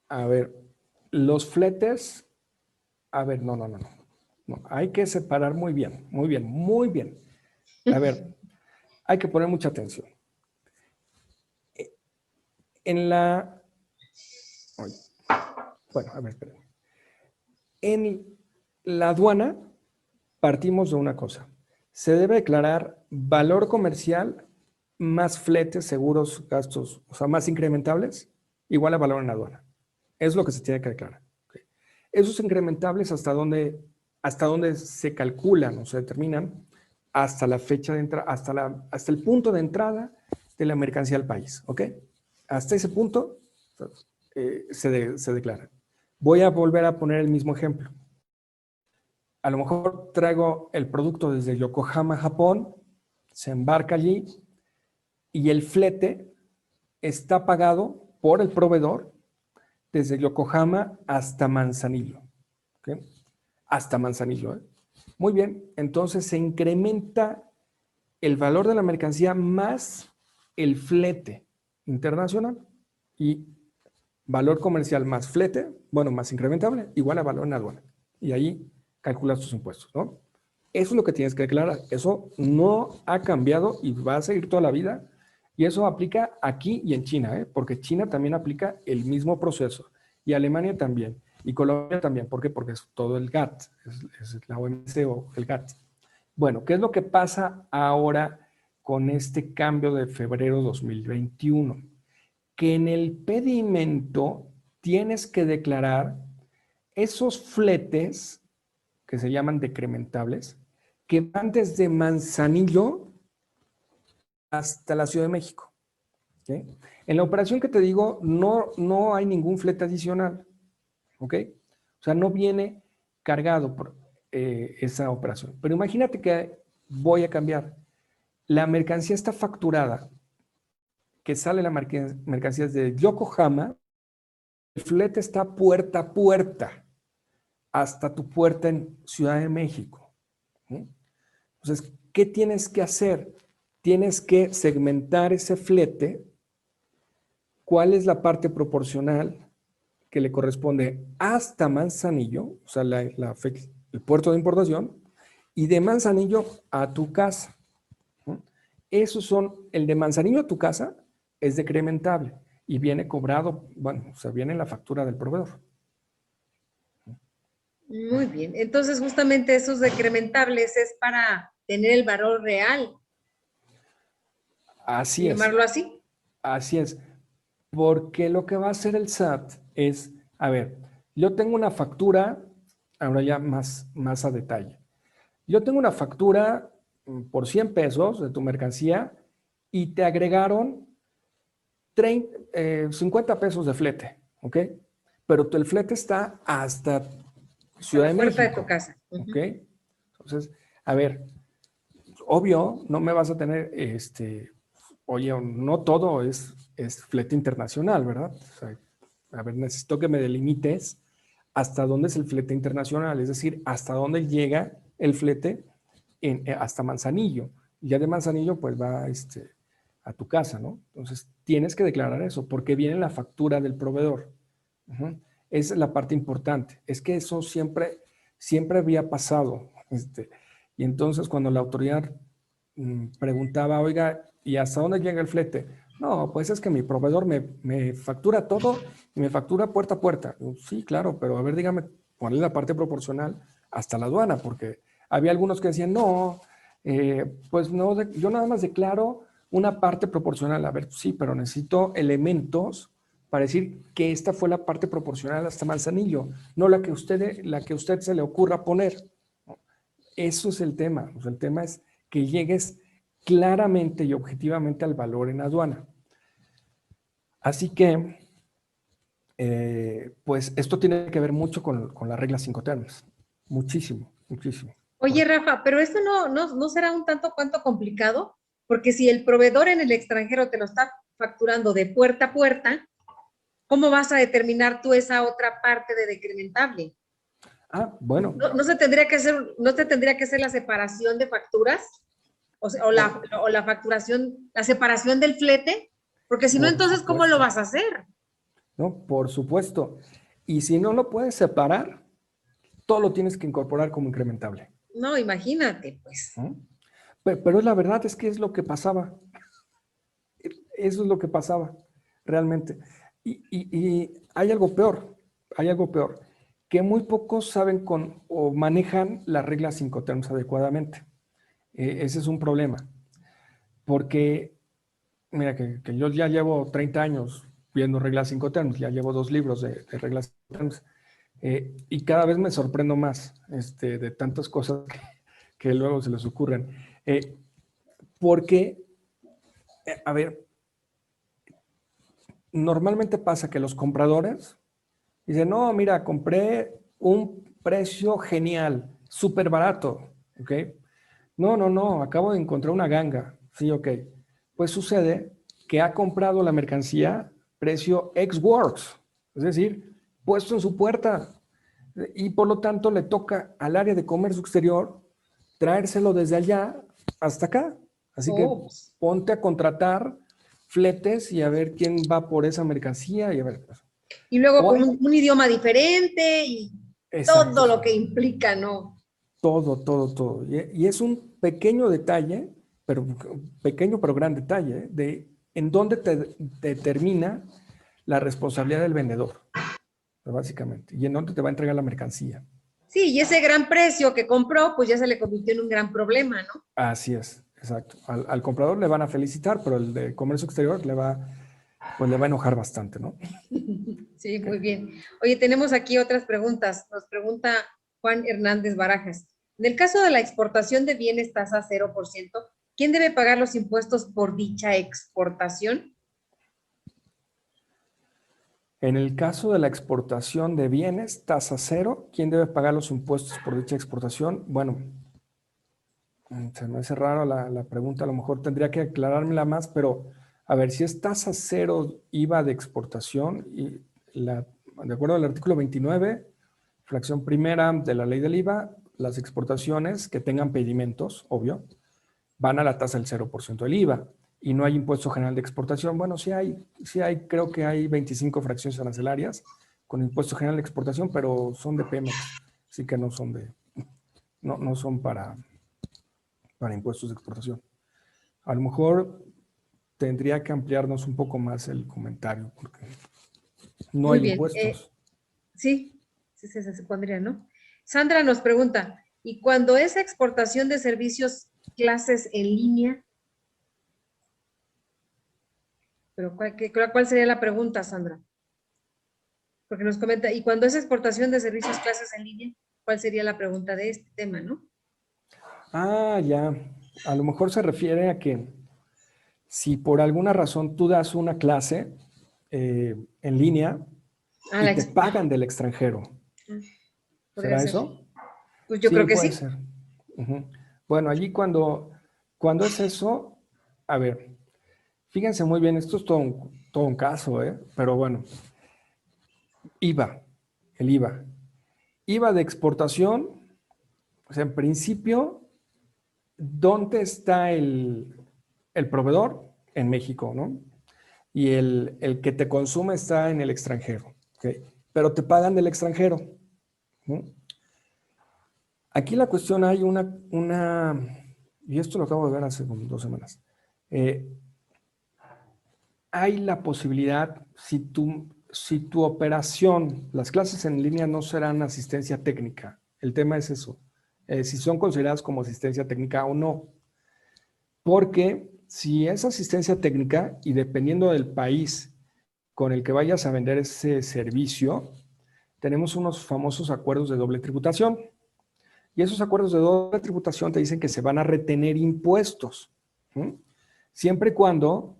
A ver, los fletes, a ver, no. No, hay que separar muy bien, muy bien, muy bien. A ver, hay que poner mucha atención. En la... Bueno, a ver, espérenme. En la aduana partimos de una cosa. Se debe declarar valor comercial más fletes, seguros, gastos, o sea, más incrementables, igual a valor en aduana. Es lo que se tiene que declarar. Okay. Esos incrementables, hasta dónde se calculan o se determinan, hasta la fecha de entrada, hasta el punto de entrada de la mercancía al país. ¿Ok? Hasta ese punto se declara. Voy a volver a poner el mismo ejemplo. A lo mejor traigo el producto desde Yokohama, Japón, se embarca allí y el flete está pagado por el proveedor desde Yokohama hasta Manzanillo. ¿Okay? Hasta Manzanillo. ¿Eh? Muy bien, entonces se incrementa el valor de la mercancía más el flete internacional y valor comercial más flete, bueno, más incrementable, igual a valor en aduana. Y ahí calculas tus impuestos, ¿no? Eso es lo que tienes que declarar. Eso no ha cambiado y va a seguir toda la vida. Y eso aplica aquí y en China, ¿eh? Porque China también aplica el mismo proceso. Y Alemania también. Y Colombia también. ¿Por qué? Porque es todo el GATT. Es la OMC o el GATT. Bueno, ¿qué es lo que pasa ahora con este cambio de febrero 2021? Que en el pedimento tienes que declarar esos fletes que se llaman decrementables, que van desde Manzanillo hasta la Ciudad de México. ¿Okay? En la operación que te digo, no hay ningún flete adicional. ¿Ok? O sea, no viene cargado por esa operación. Pero imagínate que voy a cambiar. La mercancía está facturada, que sale la mercancía desde Yokohama, el flete está puerta a puerta hasta tu puerta en Ciudad de México. ¿Sí? Entonces, ¿qué tienes que hacer? Tienes que segmentar ese flete. ¿Cuál es la parte proporcional que le corresponde hasta Manzanillo, o sea, el puerto de importación, y de Manzanillo a tu casa? ¿No? Esos son, el de Manzanillo a tu casa es decrementable y viene cobrado, bueno, o sea, viene en la factura del proveedor. Muy bien. Entonces, justamente esos decrementables es para tener el valor real, Así es, llamarlo así. así es. Porque lo que va a hacer el SAT es, a ver, Yo tengo una factura, ahora ya más a detalle. Yo tengo una factura por 100 pesos de tu mercancía y te agregaron 50 pesos de flete, ¿ok? Pero el flete está hasta A Ciudad la de puerta de tu México, casa. ¿ok? Entonces, a ver, obvio, no me vas a tener, oye, no todo es flete internacional, ¿verdad? O sea, a ver, necesito que me delimites hasta dónde es el flete internacional, es decir, hasta dónde llega el flete hasta Manzanillo. Y ya de Manzanillo, pues va a tu casa, ¿no? Entonces, tienes que declarar eso, porque viene la factura del proveedor. Uh-huh. Esa es la parte importante. Es que eso siempre había pasado. Y entonces, cuando la autoridad preguntaba, oiga, ¿y hasta dónde llega el flete? No, pues es que mi proveedor me factura todo y me factura puerta a puerta. Sí, claro, pero a ver, dígame, ponle la parte proporcional hasta la aduana, porque había algunos que decían, no, pues no, yo nada más declaro una parte proporcional. A ver, sí, pero necesito elementos para decir que esta fue la parte proporcional hasta Manzanillo, no la que usted se le ocurra poner. Eso es el tema. O sea, el tema es que llegues claramente y objetivamente al valor en aduana. Así que, pues esto tiene que ver mucho con la regla 5 terms. Muchísimo, muchísimo. Oye, Rafa, pero esto no será un tanto cuanto complicado, porque si el proveedor en el extranjero te lo está facturando de puerta a puerta, ¿cómo vas a determinar tú esa otra parte de decrementable? Ah, bueno. ¿No se tendría que hacer, no se tendría que hacer la separación de facturas? O la facturación, la separación del flete, porque si no, Por entonces, ¿cómo lo supuesto. vas a hacer? ¿No? Por supuesto. Y si no lo puedes separar, todo lo tienes que incorporar como incrementable. No, imagínate, pues. ¿Mm? Pero la verdad es que es lo que pasaba. Eso es lo que pasaba, realmente. Y hay algo peor, que muy pocos saben o manejan las reglas 5 terms adecuadamente. Ese es un problema, porque, mira, que yo ya llevo 30 años viendo reglas 5 terms, ya llevo 2 libros de reglas 5 terms, y cada vez me sorprendo más de tantas cosas que luego se les ocurren. Porque, a ver, normalmente pasa que los compradores dicen, no, mira, compré un precio genial, súper barato, ¿ok? No, acabo de encontrar una ganga, sí, ok. Pues sucede que ha comprado la mercancía precio ex-works, es decir, puesto en su puerta, y por lo tanto le toca al área de comercio exterior traérselo desde allá hasta acá. Así que Ups. ponte a contratar fletes y a ver quién va por esa mercancía y a ver. Y luego O con hay, un idioma diferente y exacto, todo lo que implica, ¿no? todo. Y es un pequeño detalle, pero pequeño pero gran detalle, de en dónde te determina la responsabilidad del vendedor, básicamente, y en dónde te va a entregar la mercancía. Sí, y ese gran precio que compró, pues ya se le convirtió en un gran problema, ¿no? Así es, exacto. Al comprador le van a felicitar, pero el de comercio exterior pues le va a enojar bastante, ¿no? Sí, Okay. muy bien. Oye, tenemos aquí otras preguntas. Nos pregunta Juan Hernández Barajas. En el caso de la exportación de bienes tasa 0%, ¿quién debe pagar los impuestos por dicha exportación? En el caso de la exportación de bienes, tasa cero, ¿quién debe pagar los impuestos por dicha exportación? Bueno, se me hace raro la pregunta, a lo mejor tendría que aclarármela más, pero a ver, si es tasa cero IVA de exportación, de acuerdo al artículo 29, fracción primera de la ley del IVA, las exportaciones que tengan pedimentos, obvio, van a la tasa del 0% del IVA y no hay impuesto general de exportación. Bueno, sí hay, creo que hay 25 fracciones arancelarias con impuesto general de exportación, pero son de Pemex, así que no son para impuestos de exportación. A lo mejor tendría que ampliarnos un poco más el comentario porque no Muy hay bien. impuestos. Sí, se pondría, ¿no? Sandra nos pregunta, ¿y cuando es exportación de servicios clases en línea? Pero ¿cuál sería la pregunta, Sandra? Porque nos comenta, y cuando es exportación de servicios, clases en línea, ¿cuál sería la pregunta de este tema, no? Ah, ya. A lo mejor se refiere a que si por alguna razón tú das una clase en línea Ah, y te pagan del extranjero, podría ¿será ser. eso? Pues yo Sí, creo que puede sí. ser. Ujú. Bueno, allí cuando es eso, a ver, fíjense muy bien, esto es todo un caso, ¿eh? Pero bueno, IVA, el IVA. IVA de exportación, o sea, en principio, ¿dónde está el proveedor? En México, ¿no? Y el que te consume está en el extranjero, ¿ok? Pero te pagan del extranjero, ¿no? Aquí la cuestión hay y esto lo acabo de ver hace como 2 semanas, eh, hay la posibilidad, si tu operación, las clases en línea no serán asistencia técnica, el tema es eso, si son consideradas como asistencia técnica o no, porque si es asistencia técnica y dependiendo del país con el que vayas a vender ese servicio, tenemos unos famosos acuerdos de doble tributación. Y esos acuerdos de doble tributación te dicen que se van a retener impuestos, ¿sí? Siempre y cuando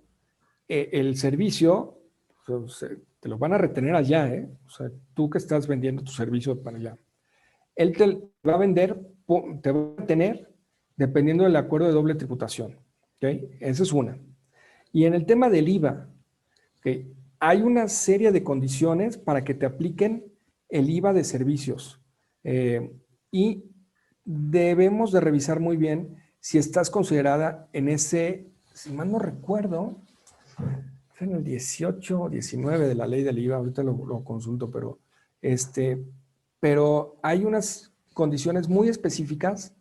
el servicio, o sea, te lo van a retener allá, ¿eh? O sea, tú que estás vendiendo tu servicio para allá. Él te va a vender, te va a retener dependiendo del acuerdo de doble tributación, ¿ok? Esa es una. Y en el tema del IVA, ¿ok? Hay una serie de condiciones para que te apliquen el IVA de servicios. Y debemos de revisar muy bien si estás considerada en ese, si mal no recuerdo, en el 18 o 19 de la ley del IVA, ahorita lo consulto, pero hay unas condiciones muy específicas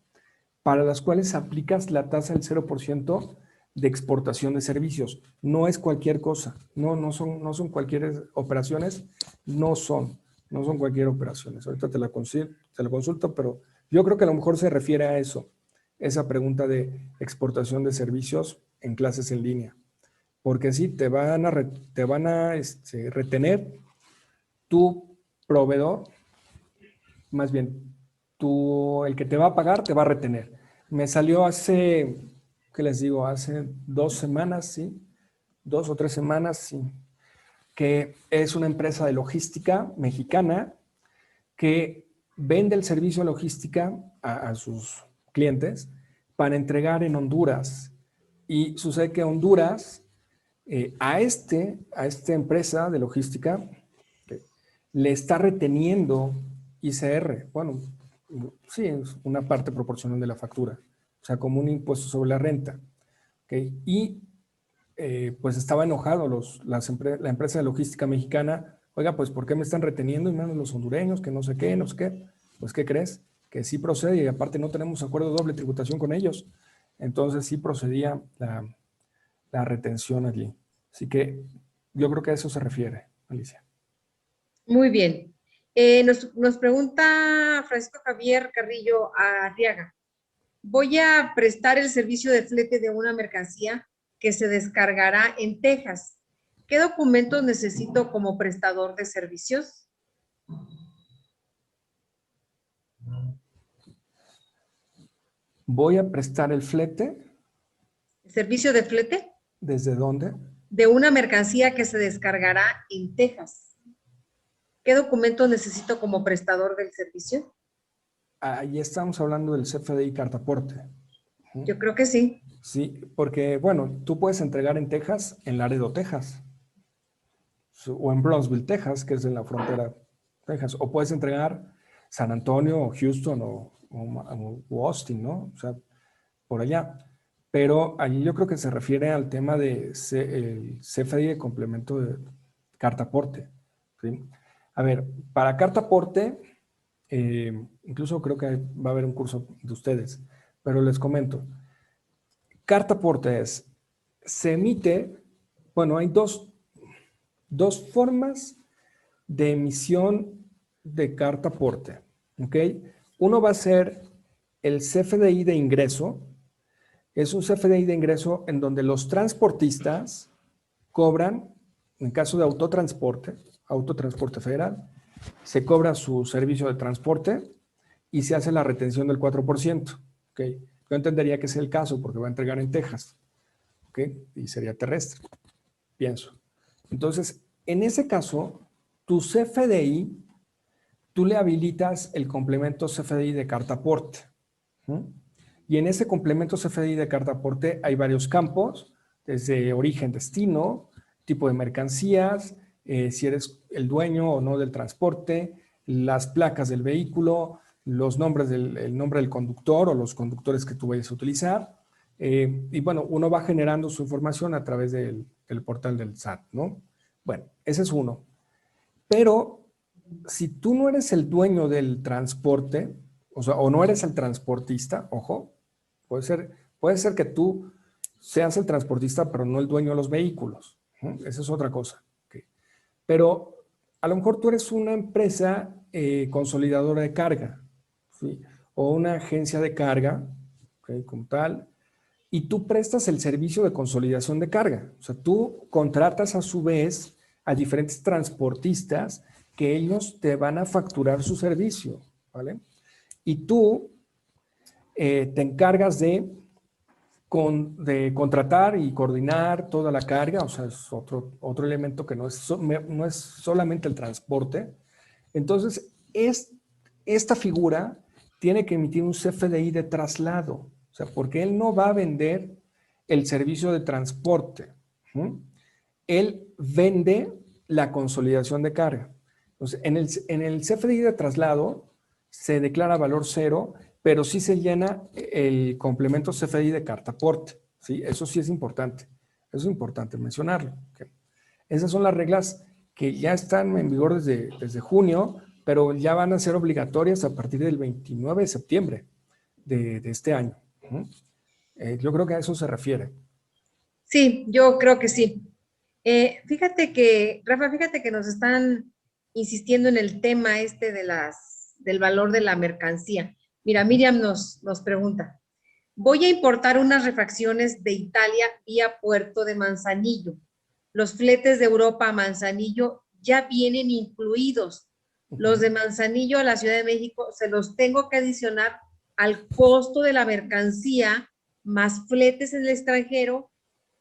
para las cuales aplicas la tasa del 0% de exportación de servicios. No es cualquier cosa, no son cualquier operaciones, no son cualquier operaciones. Ahorita te la consulto, pero yo creo que a lo mejor se refiere a eso, esa pregunta de exportación de servicios en clases en línea. Porque sí, te van a retener tu proveedor, más bien, el que te va a pagar te va a retener. Me salió ¿qué les digo? Hace 2 semanas, ¿sí? 2 o 3 semanas, sí, que es una empresa de logística mexicana que vende el servicio de logística a sus clientes para entregar en Honduras. Y sucede que Honduras, a esta empresa de logística, le está reteniendo ICR. Bueno, sí, es una parte proporcional de la factura, o sea, como un impuesto sobre la renta. ¿Okay? Y pues estaba enojado la empresa de logística mexicana. Oiga, pues ¿por qué me están reteniendo? Y menos los hondureños, que no sé qué, no sé qué. Pues ¿qué crees? Que sí procede y aparte no tenemos acuerdo de doble tributación con ellos. Entonces sí procedía la retención allí. Así que yo creo que a eso se refiere, Alicia. Muy bien. Nos pregunta Francisco Javier Carrillo Arriaga. Voy a prestar el servicio de flete de una mercancía que se descargará en Texas. ¿Qué documentos necesito como prestador de servicios? Voy a prestar el flete. ¿Servicio de flete? ¿Desde dónde? De una mercancía que se descargará en Texas. ¿Qué documentos necesito como prestador del servicio? Ahí estamos hablando del CFDI Cartaporte. Yo creo que sí. Sí, porque, bueno, tú puedes entregar en Texas, en Laredo, Texas, o en Brownsville, Texas, que es en la frontera Texas, o puedes entregar San Antonio, o Houston, o Austin, ¿no? O sea, por allá. Pero allí yo creo que se refiere al tema de el CFDI de complemento de cartaporte, ¿sí? A ver, para cartaporte, incluso creo que va a haber un curso de ustedes, pero les comento. Cartaporte se emite, bueno, hay dos formas de emisión de cartaporte, ¿ok? Uno va a ser el CFDI de ingreso. Es un CFDI de ingreso en donde los transportistas cobran, en caso de autotransporte, Autotransporte Federal, se cobra su servicio de transporte y se hace la retención del 4%. ¿Okay? Yo entendería que es el caso porque va a entregar en Texas. ¿Okay? Y sería terrestre, pienso. Entonces, en ese caso, tu CFDI, tú le habilitas el complemento CFDI de carta aporte. Y en ese complemento CFDI de carta aporte hay varios campos, desde origen, destino, tipo de mercancías, si eres el dueño o no del transporte, las placas del vehículo, los nombres el nombre del conductor o los conductores que tú vayas a utilizar. Y bueno, uno va generando su información a través del portal del SAT, ¿no? Bueno, ese es uno. Pero si tú no eres el dueño del transporte, o sea, o no eres el transportista, ojo, puede ser que tú seas el transportista, pero no el dueño de los vehículos. Esa es otra cosa. Okay. Pero a lo mejor tú eres una empresa consolidadora de carga, ¿sí? O una agencia de carga, ¿okay? Como tal, y tú prestas el servicio de consolidación de carga. O sea, tú contratas a su vez a diferentes transportistas que ellos te van a facturar su servicio, ¿vale? Y tú te encargas de contratar y coordinar toda la carga, o sea, es otro elemento que no es solamente el transporte. Entonces, esta figura tiene que emitir un CFDI de traslado, o sea, porque él no va a vender el servicio de transporte. Él vende la consolidación de carga. Entonces, en el CFDI de traslado se declara valor cero, pero sí se llena el complemento CFDI de carta aporte. ¿Sí? Eso sí es importante. Eso es importante mencionarlo. ¿Okay? Esas son las reglas que ya están en vigor desde junio, pero ya van a ser obligatorias a partir del 29 de septiembre de este año. Yo creo que a eso se refiere. Sí, yo creo que sí. Rafa, fíjate que nos están insistiendo en el tema este del valor de la mercancía. Mira, Miriam nos pregunta, voy a importar unas refacciones de Italia vía Puerto de Manzanillo. Los fletes de Europa a Manzanillo ya vienen incluidos. Los de Manzanillo a la Ciudad de México se los tengo que adicionar al costo de la mercancía, más fletes en el extranjero,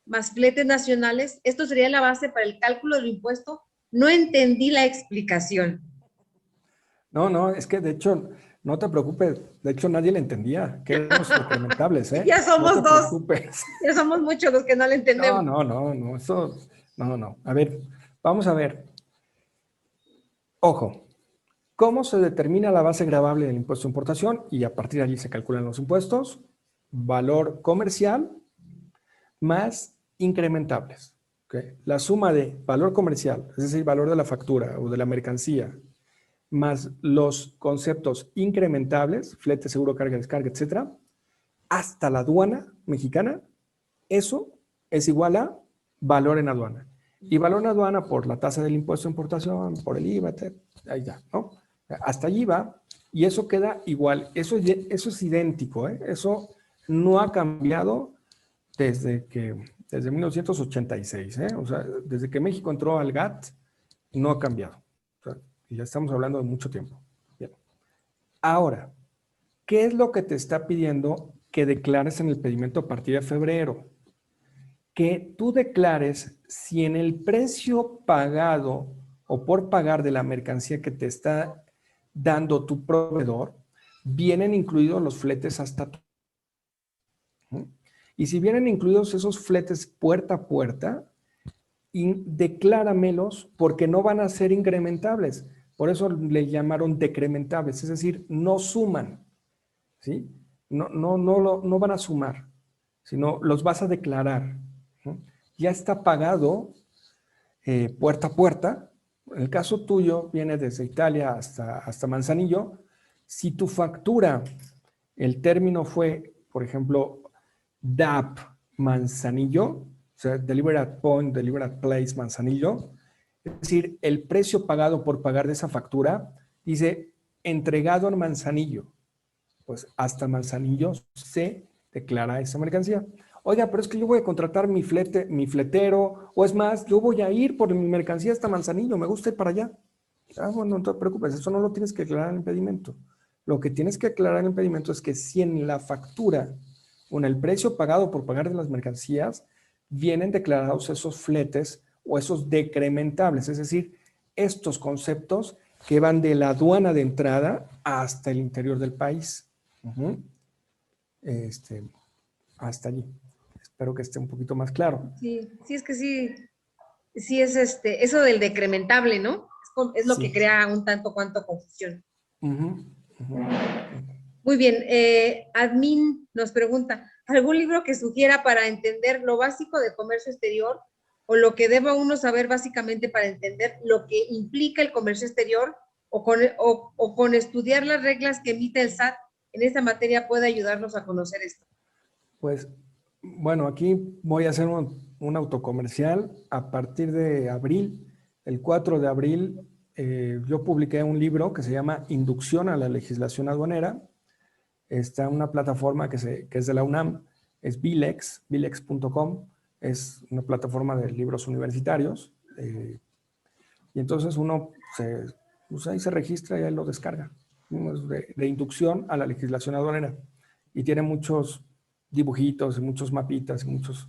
más fletes nacionales. Esto sería la base para el cálculo del impuesto. No entendí la explicación. No, es que de hecho, no te preocupes, de hecho nadie le entendía que eran los incrementables, ¿eh? Ya No somos te dos, preocupes. ya somos muchos los que no le entendemos. Eso, no. A ver, vamos a ver. Ojo, ¿cómo se determina la base gravable del impuesto de importación? Y a partir de allí se calculan los impuestos. Valor comercial más incrementables. ¿Okay? La suma de valor comercial, es decir, valor de la factura o de la mercancía, más los conceptos incrementables, flete, seguro, carga, descarga, etcétera, hasta la aduana mexicana, eso es igual a valor en aduana. Y valor en aduana por la tasa del impuesto de importación, por el IVA, etc. Ahí ya, ¿no? Hasta allí va y eso queda igual. Eso es idéntico, ¿eh? Eso no ha cambiado desde 1986, ¿eh? O sea, desde que México entró al GATT, no ha cambiado. O sea, y ya estamos hablando de mucho tiempo. Bien. Ahora, ¿qué es lo que te está pidiendo que declares en el pedimento a partir de febrero? Que tú declares si en el precio pagado o por pagar de la mercancía que te está dando tu proveedor, vienen incluidos los fletes hasta tu. Y si vienen incluidos esos fletes puerta a puerta, decláramelos porque no van a ser incrementables. Por eso le llamaron decrementables, es decir, no suman, ¿sí? No van a sumar, sino los vas a declarar. ¿Sí? Ya está pagado puerta a puerta. En el caso tuyo, viene desde Italia hasta Manzanillo. Si tu factura, el término fue, por ejemplo, DAP Manzanillo, o sea, Delivery at Point, Delivery at Place Manzanillo, es decir, el precio pagado por pagar de esa factura dice entregado en Manzanillo. Pues hasta Manzanillo se declara esa mercancía. Oiga, pero es que yo voy a contratar mi fletero, o es más, yo voy a ir por mi mercancía hasta Manzanillo, me gusta ir para allá. Ah, bueno, no te preocupes, eso no lo tienes que aclarar en el pedimento. Lo que tienes que aclarar en el pedimento es que si en la factura o en el precio pagado por pagar de las mercancías vienen declarados esos fletes o esos decrementables, es decir, estos conceptos que van de la aduana de entrada hasta el interior del país. Hasta allí. Espero que esté un poquito más claro. Sí, sí, es que sí es eso del decrementable, ¿no? Es lo que Sí. crea un tanto cuanto confusión. Ujú, ujú. Muy bien, Admin nos pregunta, ¿algún libro que sugiera para entender lo básico de comercio exterior o lo que deba uno saber básicamente para entender lo que implica el comercio exterior o con estudiar las reglas que emite el SAT en esta materia puede ayudarnos a conocer esto? Pues, bueno, aquí voy a hacer un autocomercial. A partir de abril, el 4 de abril, yo publiqué un libro que se llama Inducción a la legislación aduanera. Está en una plataforma que es de la UNAM, es Bilex, bilex.com, es una plataforma de libros universitarios. Y entonces pues ahí se registra y ahí lo descarga. Es de inducción a la legislación aduanera. Y tiene muchos dibujitos, muchos mapitas, muchos...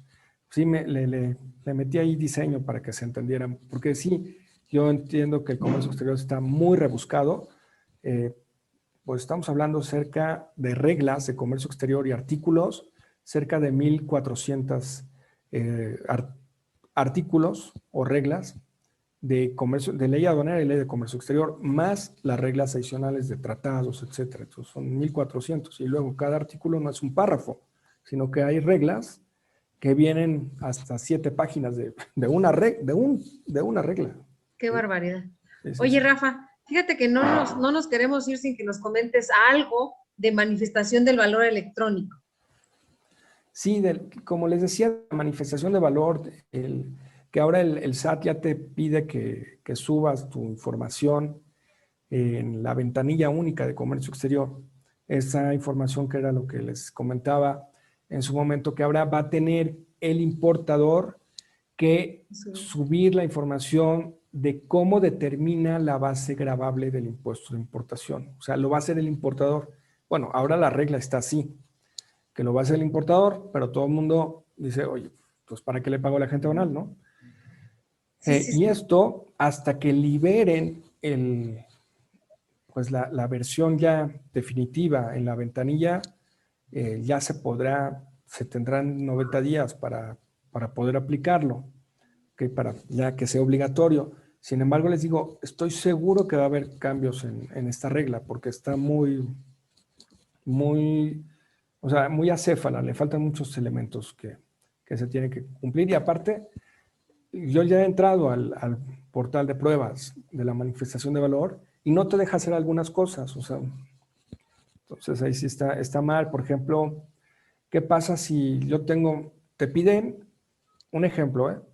Sí, le metí ahí diseño para que se entendieran. Porque sí, yo entiendo que el comercio exterior está muy rebuscado. Pues estamos hablando cerca de reglas de comercio exterior y artículos, cerca de 1,400 artículos o reglas de comercio, de ley aduanera y ley de comercio exterior, más las reglas adicionales de tratados, etcétera. Entonces son 1,400. Y luego cada artículo no es un párrafo, sino que hay reglas que vienen hasta 7 páginas de una regla. Qué ¿Sí? barbaridad. Sí, Oye, sí. Rafa, fíjate que no nos queremos ir sin que nos comentes algo de manifestación del valor electrónico. Sí, como les decía, la manifestación de valor, que ahora el SAT ya te pide que subas tu información en la ventanilla única de comercio exterior. Esa información que era lo que les comentaba en su momento, que ahora va a tener el importador que Sí. subir la información de cómo determina la base gravable del impuesto de importación. O sea, lo va a hacer el importador. Bueno, ahora la regla está así, que lo va a hacer el importador, pero todo el mundo dice, oye, pues ¿para qué le pago a la gente banal, no? Sí, sí, Y sí. esto hasta que liberen pues la versión ya definitiva en la ventanilla, ya se tendrán 90 días para poder aplicarlo, ¿okay? Para ya que sea obligatorio. Sin embargo, les digo, estoy seguro que va a haber cambios en esta regla, porque está muy, o sea, muy acéfala, le faltan muchos elementos que se tienen que cumplir. Y aparte, yo ya he entrado al portal de pruebas de la manifestación de valor y no te deja hacer algunas cosas, o sea, entonces ahí sí está mal. Por ejemplo, ¿qué pasa si te piden un ejemplo,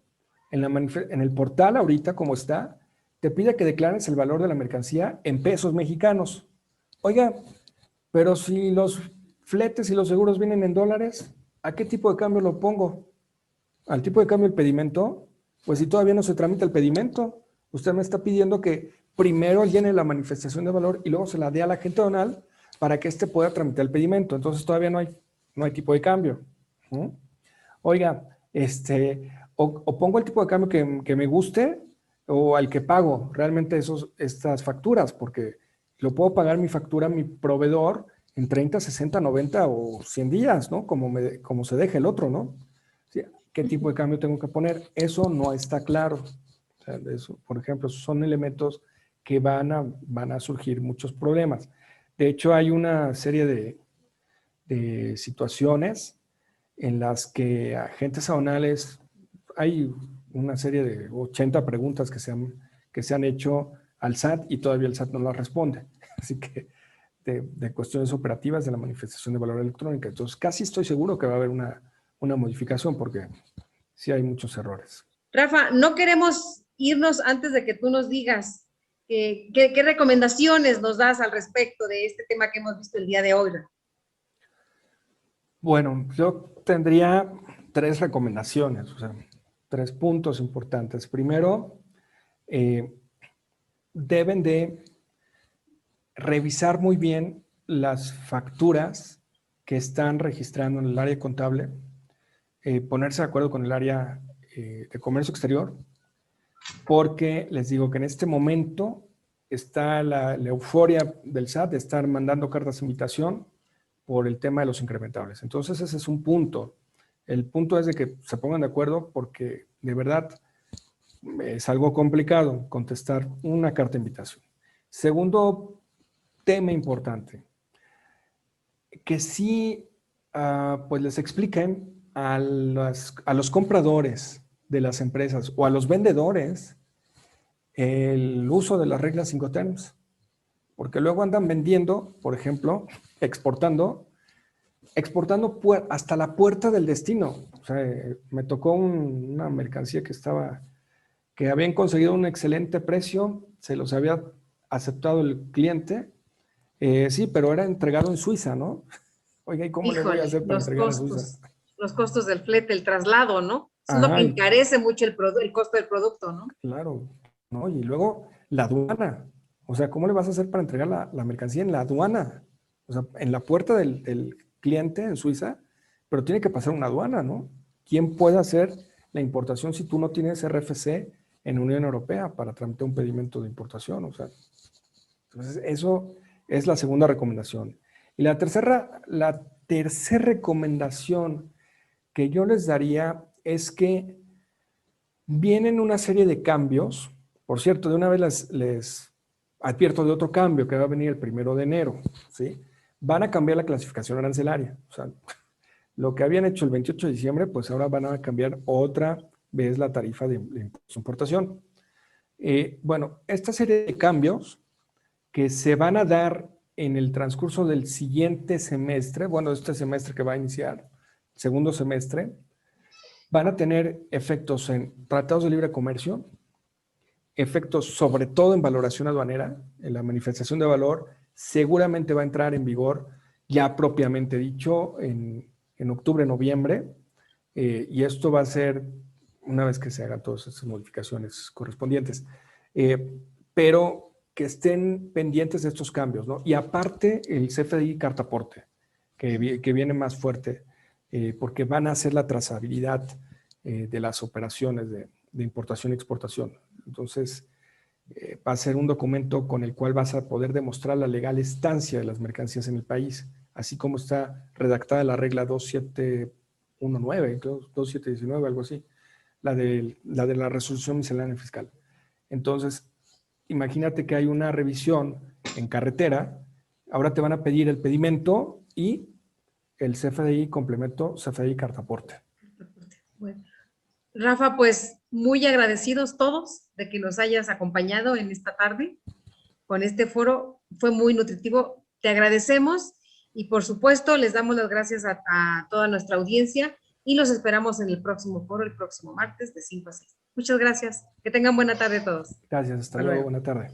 en el portal ahorita como está, te pide que declares el valor de la mercancía en pesos mexicanos. Oiga, pero si los fletes y los seguros vienen en dólares, ¿a qué tipo de cambio lo pongo? ¿Al tipo de cambio del pedimento? Pues si todavía no se tramita el pedimento, usted me está pidiendo que primero llene la manifestación de valor y luego se la dé al agente aduanal para que éste pueda tramitar el pedimento. Entonces todavía no hay tipo de cambio. Oiga, o pongo el tipo de cambio que me guste o al que pago realmente estas facturas, porque lo puedo pagar mi factura a mi proveedor en 30, 60, 90 o 100 días, ¿no? Como se deje el otro, ¿no? Sí, ¿qué tipo de cambio tengo que poner? Eso no está claro. O sea, eso, por ejemplo, son elementos que van a surgir muchos problemas. De hecho, hay una serie de situaciones en las que agentes aduanales, hay una serie de 80 preguntas que se han hecho al SAT y todavía el SAT no las responde. Así que de cuestiones operativas de la manifestación de valor electrónica. Entonces, casi estoy seguro que va a haber una modificación porque sí hay muchos errores. Rafa, no queremos irnos antes de que tú nos digas qué recomendaciones nos das al respecto de este tema que hemos visto el día de hoy. Bueno, yo tendría tres recomendaciones, o sea, 3 puntos importantes. Primero, deben de revisar muy bien las facturas que están registrando en el área contable, ponerse de acuerdo con el área de comercio exterior, porque les digo que en este momento está la euforia del SAT de estar mandando cartas de invitación por el tema de los incrementables. Entonces ese es un punto. El punto es de que se pongan de acuerdo porque de verdad es algo complicado contestar una carta de invitación. Segundo tema importante, que sí pues les expliquen a los compradores de las empresas o a los vendedores el uso de las reglas Incoterms, porque luego andan vendiendo, por ejemplo, exportando hasta la puerta del destino. O sea, me tocó una mercancía que habían conseguido un excelente precio, se los había aceptado el cliente, sí, pero era entregado en Suiza, ¿no? Oiga, ¿y cómo le voy a Híjole, hacer para entregar en Suiza? los costos del flete, el traslado, ¿no? Eso es lo que Ajá, encarece mucho el costo del producto, ¿no? claro, ¿no? Y luego la aduana. O sea, ¿cómo le vas a hacer para entregar la mercancía en la aduana? O sea, en la puerta del cliente en Suiza, pero tiene que pasar una aduana, ¿no? ¿Quién puede hacer la importación si tú no tienes RFC en Unión Europea para tramitar un pedimento de importación? O sea, entonces eso es la segunda recomendación. Y la tercera recomendación que yo les daría es que vienen una serie de cambios. Por cierto, de una vez les advierto de otro cambio que va a venir el 1 de enero, ¿sí? Van a cambiar la clasificación arancelaria. O sea, lo que habían hecho el 28 de diciembre, pues ahora van a cambiar otra vez la tarifa de importación. Bueno, esta serie de cambios que se van a dar en el transcurso del siguiente semestre, bueno, este semestre que va a iniciar, segundo semestre, van a tener efectos en tratados de libre comercio, efectos sobre todo en valoración aduanera, en la manifestación de valor, seguramente va a entrar en vigor ya propiamente dicho en octubre, noviembre, y esto va a ser una vez que se hagan todas esas modificaciones correspondientes. Pero que estén pendientes de estos cambios, ¿no? Y aparte el CFDI cartaporte, que viene más fuerte, porque van a hacer la trazabilidad de las operaciones de importación y exportación. Entonces, va a ser un documento con el cual vas a poder demostrar la legal estancia de las mercancías en el país, así como está redactada la regla 2719, 2719, algo así, la de la resolución miscelánea fiscal. Entonces, imagínate que hay una revisión en carretera, ahora te van a pedir el pedimento y el CFDI complemento, CFDI cartaporte. Bueno, Rafa, pues muy agradecidos todos de que nos hayas acompañado en esta tarde con este foro. Fue muy nutritivo. Te agradecemos y por supuesto les damos las gracias a toda nuestra audiencia y los esperamos en el próximo foro, el próximo martes de 5 a 6. Muchas gracias. Que tengan buena tarde todos. Gracias, hasta luego, buena tarde.